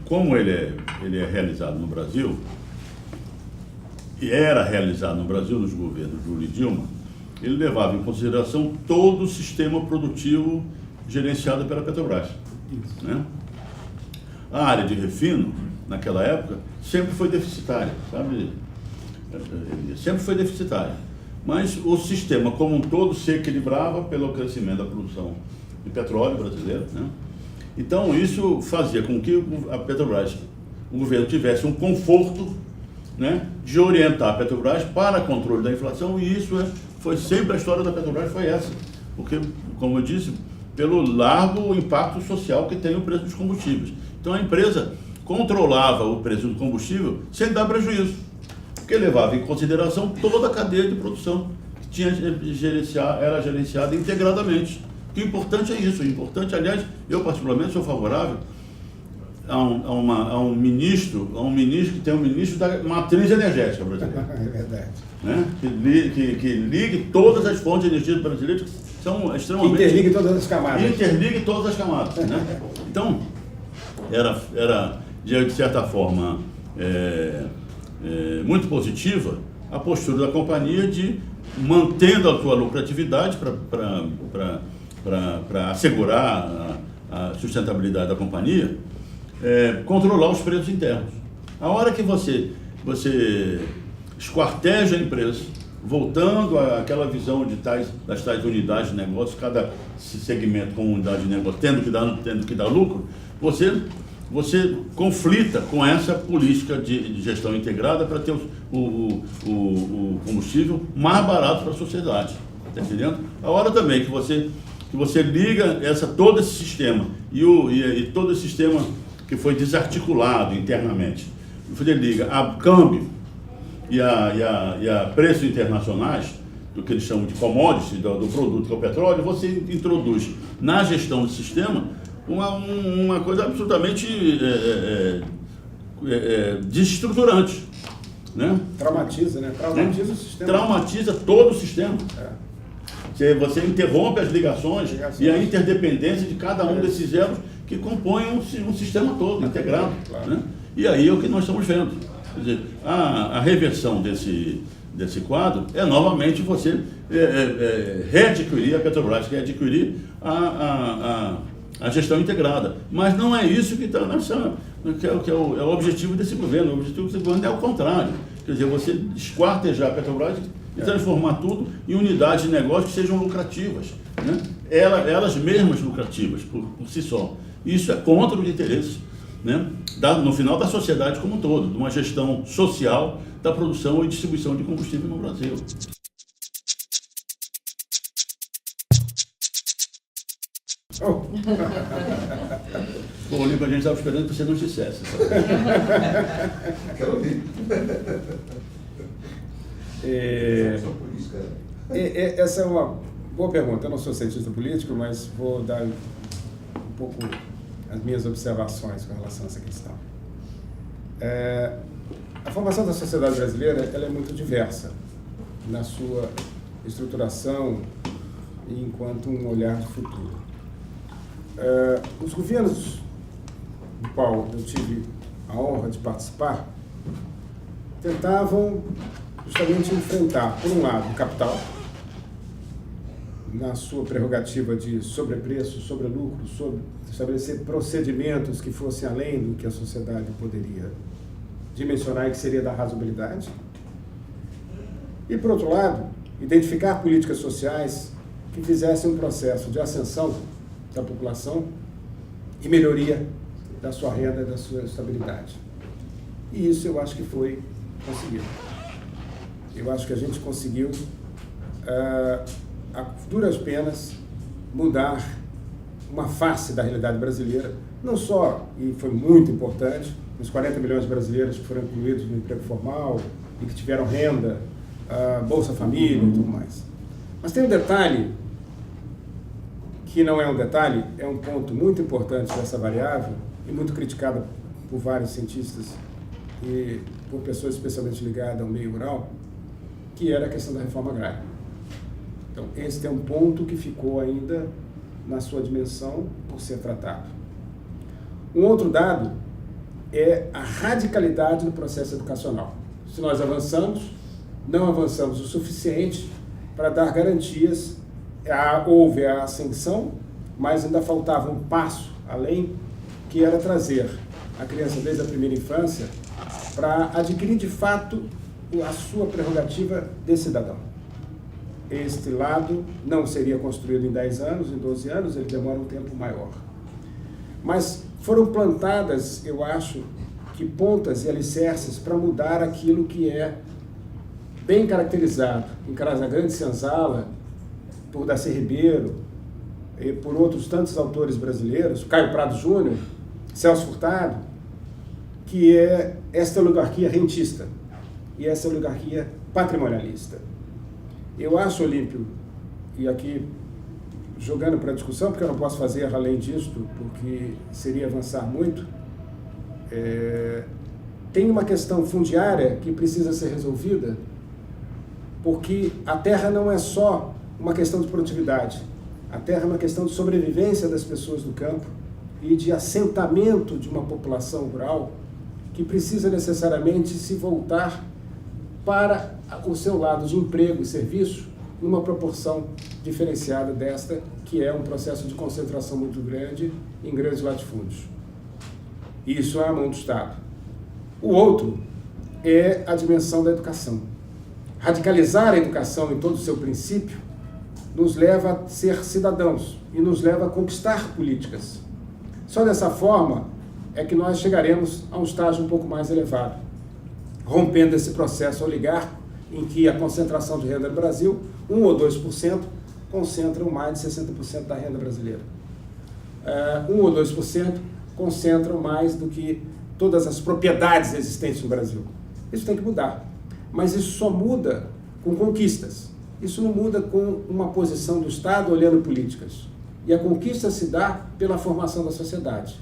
Speaker 2: como ele é realizado no Brasil, e era realizado no Brasil nos governos Lula e Dilma, ele levava em consideração todo o sistema produtivo gerenciado pela Petrobras, né? A área de refino, naquela época, sempre foi deficitária, sabe? Sempre foi deficitária. Mas o sistema como um todo se equilibrava pelo crescimento da produção de petróleo brasileiro, né? Então, isso fazia com que a Petrobras, o governo, tivesse um conforto, né, de orientar a Petrobras para controle da inflação, e isso foi sempre a história da Petrobras, foi essa. Porque, como eu disse, pelo largo impacto social que tem o preço dos combustíveis. Então, a empresa controlava o preço do combustível sem dar prejuízo, porque levava em consideração toda a cadeia de produção que era gerenciada integradamente. O importante é isso. O importante, aliás, eu particularmente sou favorável a um ministro que tem um ministro da matriz energética brasileira.
Speaker 3: É verdade.
Speaker 2: Né? Que ligue todas as fontes de energia brasileiras, que são extremamente...
Speaker 3: Interligue todas as camadas.
Speaker 2: Interligue todas as camadas. Né? Então, era de certa forma, muito positiva a postura da companhia de, mantendo a sua lucratividade para assegurar a sustentabilidade da companhia, controlar os preços internos. A hora que você esquarteja a empresa, voltando àquela visão das tais unidades de negócio, cada segmento com unidade de negócio tendo que dar lucro, você conflita com essa política de gestão integrada para ter o combustível mais barato para a sociedade. Está entendendo? A hora também que você liga todo esse sistema e todo esse sistema que foi desarticulado internamente, você liga a câmbio e a preços internacionais, do que eles chamam de commodity, do produto que é o petróleo, você introduz na gestão do sistema uma coisa absolutamente desestruturante. Né?
Speaker 3: Traumatiza, né? Traumatiza o sistema.
Speaker 2: Traumatiza todo o sistema. Você interrompe as ligações e a interdependência de cada um desses elos que compõem um sistema todo, integrado.
Speaker 3: Claro.
Speaker 2: Né? E aí é o que nós estamos vendo. Quer dizer, a reversão desse quadro é novamente você readquirir a Petrobras, que é adquirir a gestão integrada. Mas não é isso que está é o objetivo desse governo. O objetivo desse governo é o contrário. Quer dizer, você esquartejar a Petrobras e transformar tudo em unidades de negócio que sejam lucrativas. Né? Elas mesmas lucrativas, por si só. Isso é contra os interesses, né? No final, da sociedade como um todo, de uma gestão social da produção e distribuição de combustível no Brasil. Bom, Olímpio, a gente estava esperando que você não dissesse.
Speaker 4: Quero ouvir.
Speaker 3: Essa é uma boa pergunta. Eu não sou cientista político, mas vou dar um pouco as minhas observações com relação a essa questão. A formação da sociedade brasileira ela é muito diversa na sua estruturação enquanto um olhar de futuro. Os governos do qual eu tive a honra de participar tentavam justamente enfrentar, por um lado, o capital, na sua prerrogativa de sobrepreço, sobrelucro, estabelecer procedimentos que fossem além do que a sociedade poderia dimensionar e que seria da razoabilidade. E, por outro lado, identificar políticas sociais que fizessem um processo de ascensão da população e melhoria da sua renda e da sua estabilidade. E isso eu acho que foi conseguido. Eu acho que a gente conseguiu, a duras penas, mudar uma face da realidade brasileira, não só, e foi muito importante, os 40 milhões de brasileiros que foram incluídos no emprego formal e que tiveram renda, Bolsa Família e tudo mais. Mas tem um detalhe, que não é um detalhe, é um ponto muito importante dessa variável e muito criticada por vários cientistas e por pessoas especialmente ligadas ao meio rural, que era a questão da reforma agrária. Então, esse é um ponto que ficou ainda na sua dimensão por ser tratado. Um outro dado é a radicalidade do processo educacional. Se nós avançamos, não avançamos o suficiente para dar garantias. Houve a ascensão, mas ainda faltava um passo além, que era trazer a criança desde a primeira infância para adquirir de fato a sua prerrogativa de cidadão. Este lado não seria construído em 10 anos, em 12 anos, ele demora um tempo maior. Mas foram plantadas, eu acho, que pontas e alicerces para mudar aquilo que é bem caracterizado em Casagrande Senzala, por Darcy Ribeiro e por outros tantos autores brasileiros, Caio Prado Júnior, Celso Furtado, que é esta oligarquia rentista e essa oligarquia patrimonialista. Eu acho, Olímpio, e aqui jogando para a discussão, porque eu não posso fazer além disto, porque seria avançar muito, tem uma questão fundiária que precisa ser resolvida, porque a terra não é só uma questão de produtividade, a terra é uma questão de sobrevivência das pessoas do campo e de assentamento de uma população rural que precisa necessariamente se voltar para o seu lado de emprego e serviço numa proporção diferenciada desta, que é um processo de concentração muito grande em grandes latifúndios. Isso é a mão do Estado. O outro é a dimensão da educação. radicalizar a educação em todo o seu princípio, nos leva a ser cidadãos e nos leva a conquistar políticas. Só dessa forma é que nós chegaremos a um estágio um pouco mais elevado, rompendo esse processo oligárquico em que a concentração de renda no Brasil, 1 ou 2%, concentram mais de 60% da renda brasileira. 1 ou 2% concentram mais do que todas as propriedades existentes no Brasil. Isso tem que mudar. Mas isso só muda com conquistas. Isso não muda com uma posição do Estado olhando políticas. E a conquista se dá pela formação da sociedade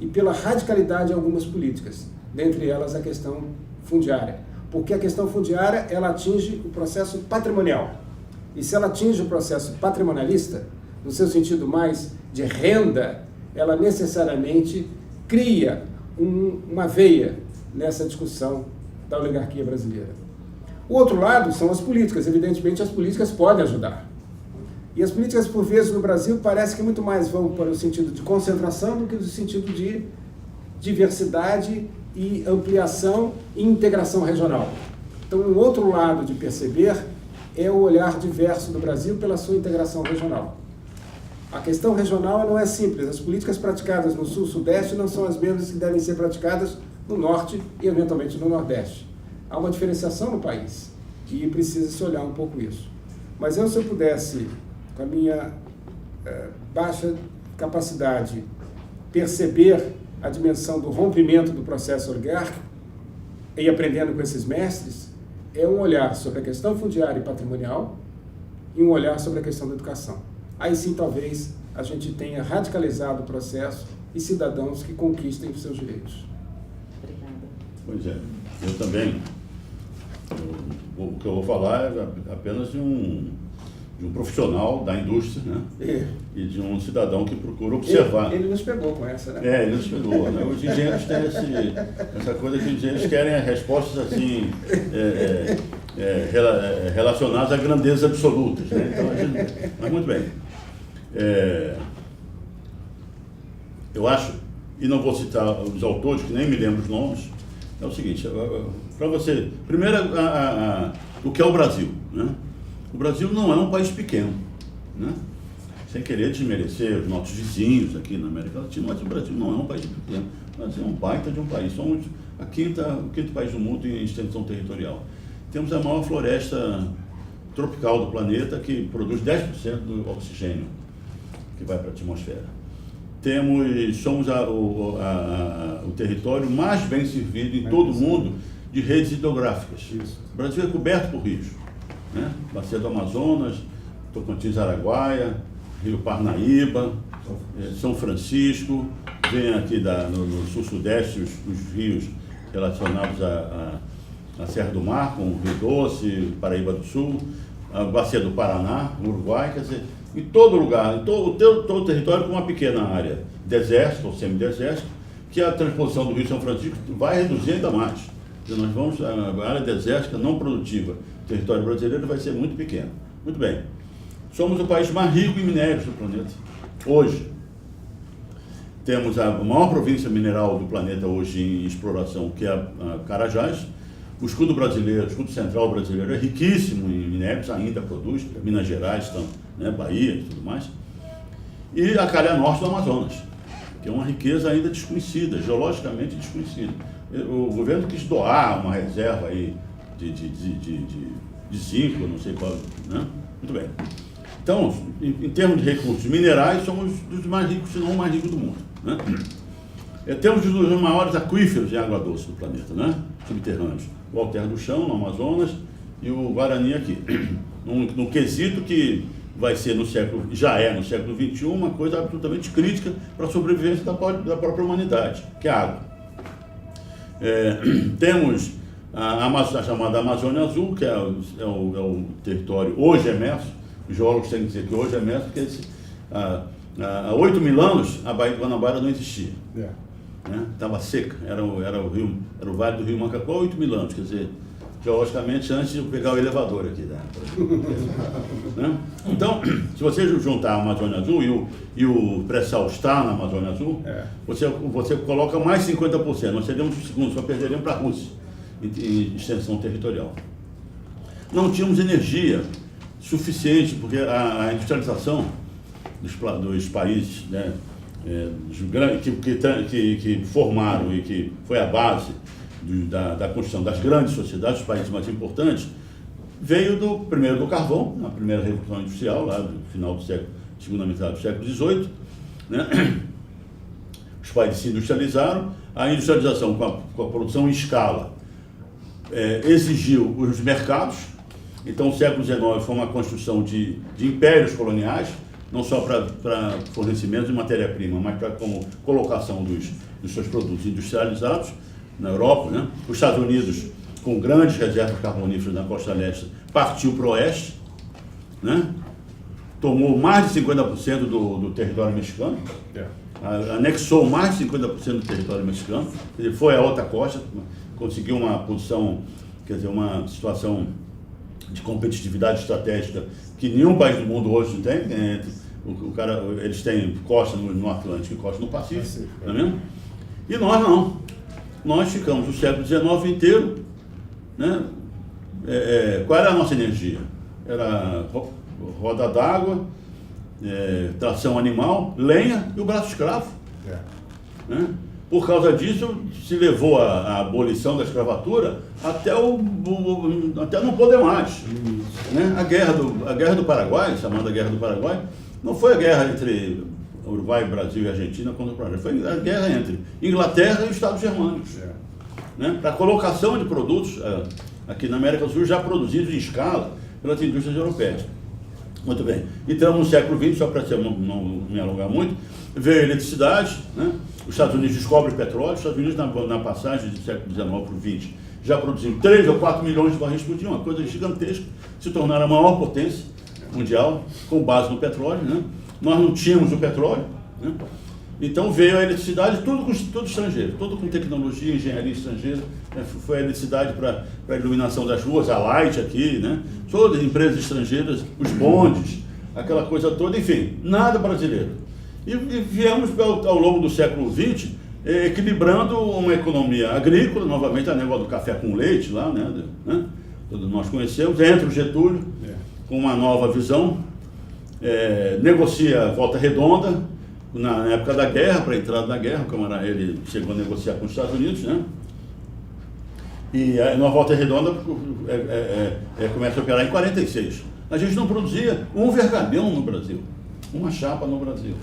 Speaker 3: e pela radicalidade de algumas políticas, dentre elas a questão fundiária. Porque a questão fundiária, ela atinge o processo patrimonial. E se ela atinge o processo patrimonialista, no seu sentido mais de renda, ela necessariamente cria uma veia nessa discussão da oligarquia brasileira. O outro lado são as políticas. Evidentemente, as políticas podem ajudar. E as políticas, por vezes, no Brasil, parece que muito mais vão para o sentido de concentração do que no sentido de diversidade e ampliação e integração regional. Então, um outro lado de perceber é o olhar diverso do Brasil pela sua integração regional. A questão regional não é simples. As políticas praticadas no Sul-Sudeste não são as mesmas que devem ser praticadas no Norte e, eventualmente, no Nordeste. Há uma diferenciação no país e precisa se olhar um pouco isso. Mas se eu pudesse, com a minha baixa capacidade, perceber a dimensão do rompimento do processo oligárquico e aprendendo com esses mestres, é um olhar sobre a questão fundiária e patrimonial e um olhar sobre a questão da educação. Aí sim, talvez, a gente tenha radicalizado o processo e cidadãos que conquistem os seus direitos.
Speaker 1: Obrigada.
Speaker 2: Pois é, eu também. O que eu vou falar é apenas de um profissional da indústria, né? E de um cidadão que procura observar.
Speaker 3: Ele nos pegou com essa, né?
Speaker 2: Ele nos pegou. Né? Os engenheiros têm essa coisa que os engenheiros querem respostas assim, relacionadas a grandezas absolutas. Né? Então, mas muito bem. Eu acho, e não vou citar os autores, que nem me lembro os nomes, é o seguinte, para você, primeiro, o que é o Brasil, né? O Brasil não é um país pequeno, né? Sem querer desmerecer os nossos vizinhos aqui na América Latina, mas o Brasil não é um país pequeno. O Brasil é um baita de um país. Somos o quinto país do mundo em extensão territorial. Temos a maior floresta tropical do planeta, que produz 10% do oxigênio que vai para a atmosfera. Somos o território mais bem servido em todo o mundo de redes hidrográficas. Isso. O Brasil é coberto por rios, né? Bacia do Amazonas, Tocantins, Araguaia, Rio Parnaíba, São Francisco, vem aqui no sul-sudeste os rios relacionados à Serra do Mar, como Rio Doce, Paraíba do Sul, a Bacia do Paraná, Uruguai, quer dizer, em todo lugar, em todo o território com uma pequena área desértica ou semidesértica, que a transposição do Rio São Francisco vai reduzir ainda mais. Então, nós vamos, a área desértica não produtiva do território brasileiro vai ser muito pequena. Muito bem. Somos o país mais rico em minérios do planeta, hoje. Temos a maior província mineral do planeta hoje em exploração, que é a Carajás. O escudo central brasileiro é riquíssimo em minérios, ainda produz, Minas Gerais, né, Bahia e tudo mais. E a calha norte do Amazonas, que é uma riqueza ainda desconhecida, geologicamente desconhecida. O governo quis doar uma reserva aí de zinco, não sei qual, né? Muito bem. Então, em termos de recursos minerais, somos dos mais ricos, se não o mais rico do mundo, né? Temos um dos maiores aquíferos de água doce do planeta, né? Subterrâneos. O Alter do Chão, no Amazonas, e o Guarani aqui. Num quesito que vai ser no século XXI, uma coisa absolutamente crítica para a sobrevivência da própria humanidade, que é a água. Temos a chamada Amazônia Azul, que é o território hoje emerso. Os geólogos têm que dizer que hoje é emerso, porque há 8 mil anos a Baía de Guanabara não existia. Estava seca, era o vale do Rio Macapá há 8 mil anos, quer dizer, geologicamente antes de eu pegar o elevador aqui. Né? Então, se você juntar a Amazônia Azul e o pré-sal está na Amazônia Azul, você coloca mais 50%, nós seríamos o segundo, só perderíamos para a Rússia em extensão territorial. não tínhamos energia suficiente, porque a industrialização dos países, né, que formaram e que foi a base da construção das grandes sociedades, dos países mais importantes, veio primeiro do carvão, na primeira revolução industrial, lá do final do segunda metade do século XVIII, né? Os países se industrializaram, a industrialização com a produção em escala exigiu os mercados. Então o século XIX foi uma construção de impérios coloniais, não só para fornecimento de matéria-prima, mas para como colocação dos seus produtos industrializados na Europa, né? Os Estados Unidos, com grandes reservas carboníferas na costa leste, partiu para o oeste, né? Tomou mais de 50% do território mexicano, anexou mais de 50% do território mexicano, quer dizer, foi a outra costa, conseguiu uma posição, quer dizer, uma situação de competitividade estratégica que nenhum país do mundo hoje tem. Eles têm costa no Atlântico e costa no Pacífico, não é mesmo? E nós não. Nós ficamos o século XIX inteiro, né? Qual era a nossa energia? Era roda d'água, tração animal, lenha e o braço escravo. Né? Por causa disso, se levou a abolição da escravatura até não poder mais. Né? A guerra do Paraguai, chamada Guerra do Paraguai, não foi a guerra entre Uruguai, Brasil e Argentina contra o Paraguai, foi a guerra entre Inglaterra e os Estados Germânicos. Né? Para a colocação de produtos aqui na América do Sul já produzidos em escala pelas indústrias europeias. Muito bem. Entramos no século XX, só para não me alongar muito, veio a eletricidade, né? Os Estados Unidos descobrem petróleo, os Estados Unidos na passagem do século XIX para o XX já produziam 3 ou 4 milhões de barris por dia, uma coisa gigantesca, se tornaram a maior potência mundial com base no petróleo, né? Nós não tínhamos o petróleo, né? Então veio a eletricidade, tudo estrangeiro, tudo com tecnologia, engenharia estrangeira, né? Foi a eletricidade para a iluminação das ruas, a Light aqui, né? Todas as empresas estrangeiras, os bondes, aquela coisa toda, enfim, nada brasileiro. E viemos ao longo do século XX equilibrando uma economia agrícola, novamente a negócio do café com leite lá, né? Todos nós conhecemos, entra o Getúlio com uma nova visão, negocia a Volta Redonda, na época da guerra, para a entrada da guerra, ele chegou a negociar com os Estados Unidos, né? E na Volta Redonda começa a operar em 46. A gente não produzia um vergalhão no Brasil, uma chapa no Brasil,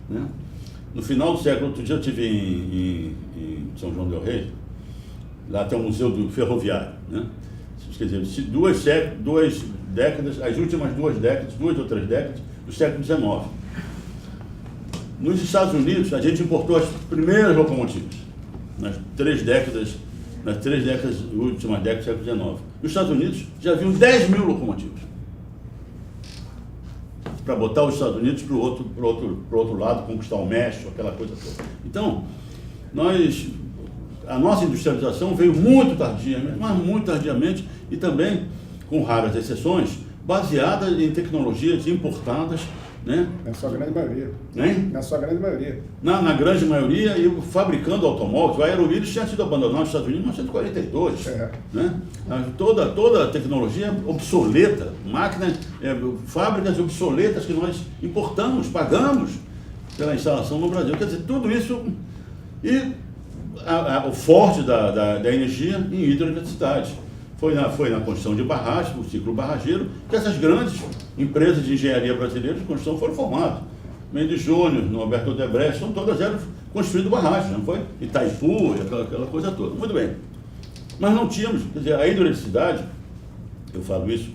Speaker 2: né? No final do século, outro dia eu estive em São João del Rei, lá tem o Museu do Ferroviário, né? Quer dizer, duas décadas, as últimas 2 ou 3 décadas do século XIX. Nos Estados Unidos, a gente importou as primeiras locomotivas, nas 3 décadas, últimas décadas do século XIX. Nos Estados Unidos, já haviam 10 mil locomotivas. Para botar os Estados Unidos para o outro lado, conquistar o México, aquela coisa toda. Então, a nossa industrialização veio muito tardiamente, mas muito tardiamente, e também, com raras exceções, baseada em tecnologias importadas, né?
Speaker 3: Na sua grande maioria.
Speaker 2: Hein?
Speaker 3: Na sua grande maioria.
Speaker 2: Na grande maioria, e fabricando automóveis. O Aerolíneos tinha sido abandonado nos Estados Unidos em 1942. Né? Toda a tecnologia obsoleta, máquinas, fábricas obsoletas que nós importamos, pagamos pela instalação no Brasil. Quer dizer, tudo isso. E o forte da energia em hidroeletricidade. Foi na construção de barragens, o ciclo barrageiro, que essas grandes empresas de engenharia brasileiras de construção foram formadas. Mendes Júnior, Norberto Odebrecht, todas elas construindo barragens, não foi? Itaipu, aquela coisa toda. Muito bem. Mas não tínhamos, quer dizer, a hidroeletricidade, eu falo isso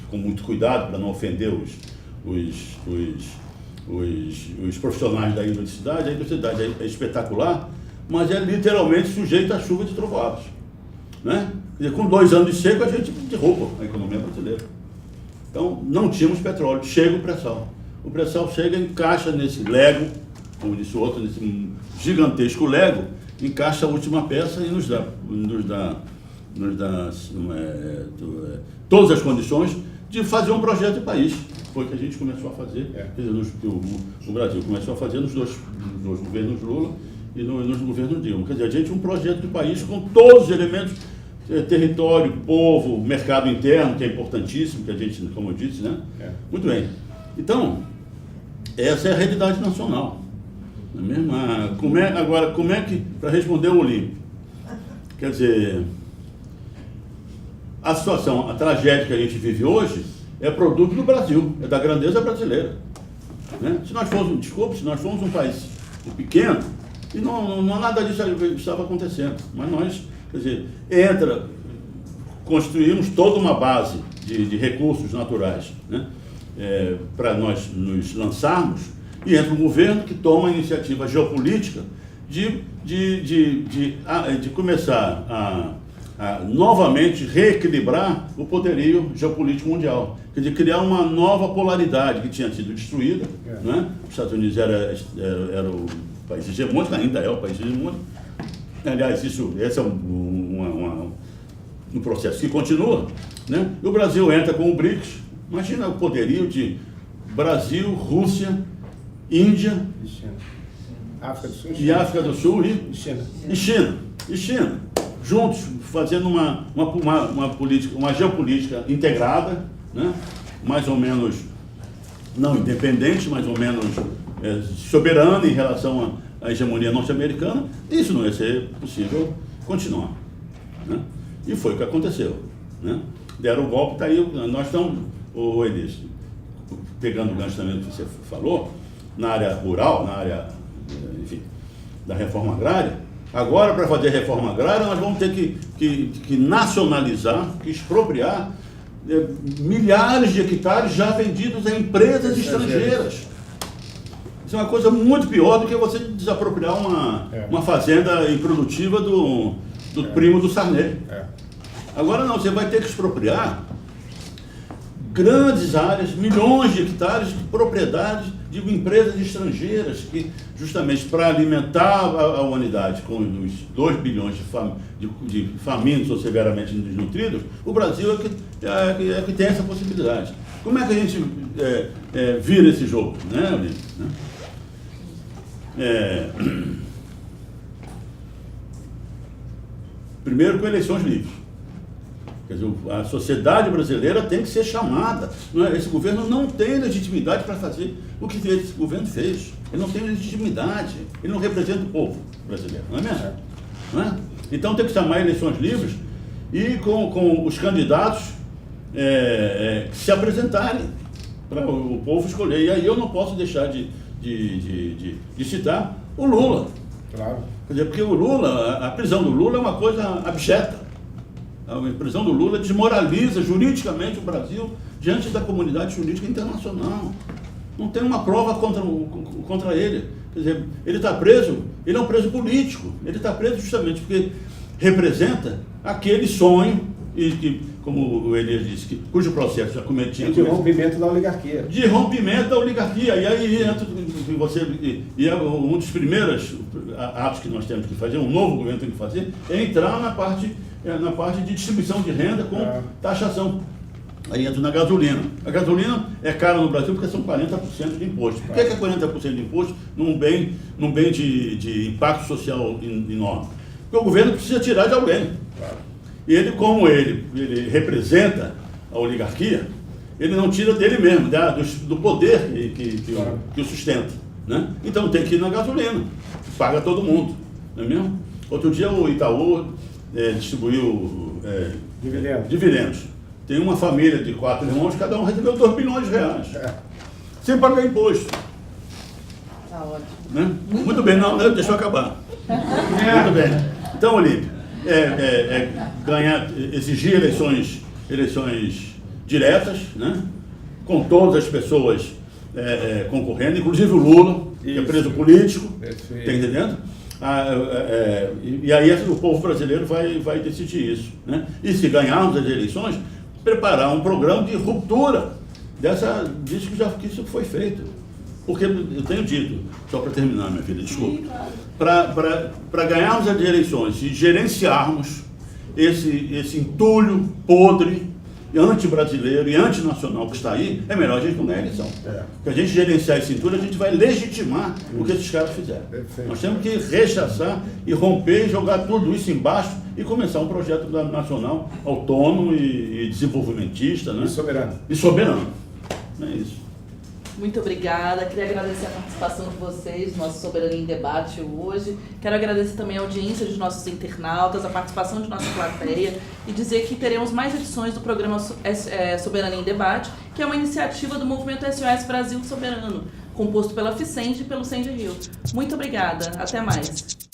Speaker 2: com muito cuidado para não ofender os profissionais da hidroeletricidade. A hidroeletricidade é espetacular, mas é literalmente sujeita à chuva de trovoadas, né? Quer dizer, com 2 anos de seco, a gente derruba a economia brasileira. Então, não tínhamos petróleo. Chega o pré-sal. O pré-sal chega e encaixa nesse Lego, como disse o outro, nesse gigantesco Lego, encaixa a última peça e nos dá todas as condições de fazer um projeto de país. Foi o que a gente começou a fazer, quer dizer, o Brasil começou a fazer nos dois governos Lula e nos governos Dilma. Quer dizer, a gente um projeto de país com todos os elementos território, povo, mercado interno, que é importantíssimo, que a gente, como eu disse, né? Muito bem. Então, essa é a realidade nacional. Não é mesmo? Agora, como é que, para responder o Olímpio, quer dizer, a situação, a tragédia que a gente vive hoje é produto do Brasil, é da grandeza brasileira. Né? Se nós fôssemos um país pequeno, e não nada disso estava acontecendo, mas nós, quer dizer, construímos toda uma base de recursos naturais, né? Para nós nos lançarmos, e entra um governo que toma a iniciativa geopolítica de começar a novamente reequilibrar o poderio geopolítico mundial. Quer dizer, criar uma nova polaridade que tinha sido destruída. Né? Os Estados Unidos era o país hegemônico, ainda é o país hegemônico. Aliás, esse é um processo que continua. Né? E o Brasil entra com o BRICS. Imagina o poderio de Brasil, Rússia, Índia, África do Sul e China, juntos, fazendo uma política, uma geopolítica integrada, né? Mais ou menos, não independente, mais ou menos soberana em relação à hegemonia norte-americana. Isso não ia ser possível continuar. Né? E foi o que aconteceu. Né? Deram o golpe, está aí, nós estamos, Elis, pegando o gancho também do que você falou, na área rural, na área, enfim, da reforma agrária. Agora, para fazer a reforma agrária, nós vamos ter que nacionalizar, que expropriar milhares de hectares já vendidos a empresas estrangeiras. Isso é uma coisa muito pior do que você desapropriar uma fazenda improdutiva do primo do Sarney. Agora não, você vai ter que expropriar grandes áreas, milhões de hectares de propriedades de empresas estrangeiras, que justamente para alimentar a humanidade com os 2 bilhões de famintos ou severamente desnutridos, o Brasil é que tem essa possibilidade. Como é que a gente vira esse jogo? Né, Olímpio? Primeiro com eleições livres. Quer dizer, a sociedade brasileira tem que ser chamada. Esse governo não tem legitimidade para fazer o que esse governo fez. Ele não tem legitimidade. Ele não representa o povo brasileiro, não é mesmo? Não é? Então tem que chamar eleições livres e com os candidatos se apresentarem para o povo escolher. E aí eu não posso deixar de citar o Lula.
Speaker 3: Claro.
Speaker 2: Quer dizer, porque o Lula, a prisão do Lula é uma coisa abjeta. A prisão do Lula desmoraliza juridicamente o Brasil diante da comunidade jurídica internacional. Não tem uma prova contra ele. Quer dizer, ele está preso, ele é um preso político. Ele está preso justamente porque representa aquele sonho, e que, como o Elias disse, cujo processo já cometia...
Speaker 3: De rompimento da oligarquia.
Speaker 2: De rompimento da oligarquia. E aí entra um dos primeiros atos que nós temos que fazer, um novo governo tem que fazer, é entrar na parte de distribuição de renda com taxação. Aí entra na gasolina. A gasolina é cara no Brasil porque são 40% de imposto. Por que é 40% de imposto num bem de impacto social enorme? Porque o governo precisa tirar de alguém. E ele, como ele representa a oligarquia, ele não tira dele mesmo, do poder que o sustenta. Né? Então tem que ir na gasolina, paga todo mundo. Não é mesmo? Outro dia o Itaú distribuiu dividendos. Tem uma família de 4 irmãos, cada um recebeu 2 bilhões de reais. Sem pagar imposto.
Speaker 1: Tá ótimo.
Speaker 2: Né? Muito bem, não, deixa eu acabar. Muito bem. Então, Olímpio, exigir eleições diretas, né? Com todas as pessoas concorrendo, inclusive o Lula, que é preso político, está entendendo? E aí o povo brasileiro vai decidir isso. Né? E se ganharmos as eleições, preparar um programa de ruptura disso que isso foi feito. Porque eu tenho dito, só para terminar, minha filha, desculpa, para ganharmos as eleições e gerenciarmos esse entulho podre, anti-brasileiro e antinacional que está aí, é melhor a gente não ganhar a eleição. Porque a gente gerenciar esse cintura, a gente vai legitimar o que esses caras fizeram. Nós temos que rechaçar e romper e jogar tudo isso embaixo e começar um projeto nacional autônomo e desenvolvimentista, né? E soberano. É isso.
Speaker 1: Muito obrigada. Queria agradecer a participação de vocês no nosso Soberania em Debate hoje. Quero agradecer também a audiência dos nossos internautas, a participação de nossa plateia e dizer que teremos mais edições do programa Soberania em Debate, que é uma iniciativa do Movimento SOS Brasil Soberano, composto pela FICEND e pelo Send Rio. Muito obrigada. Até mais.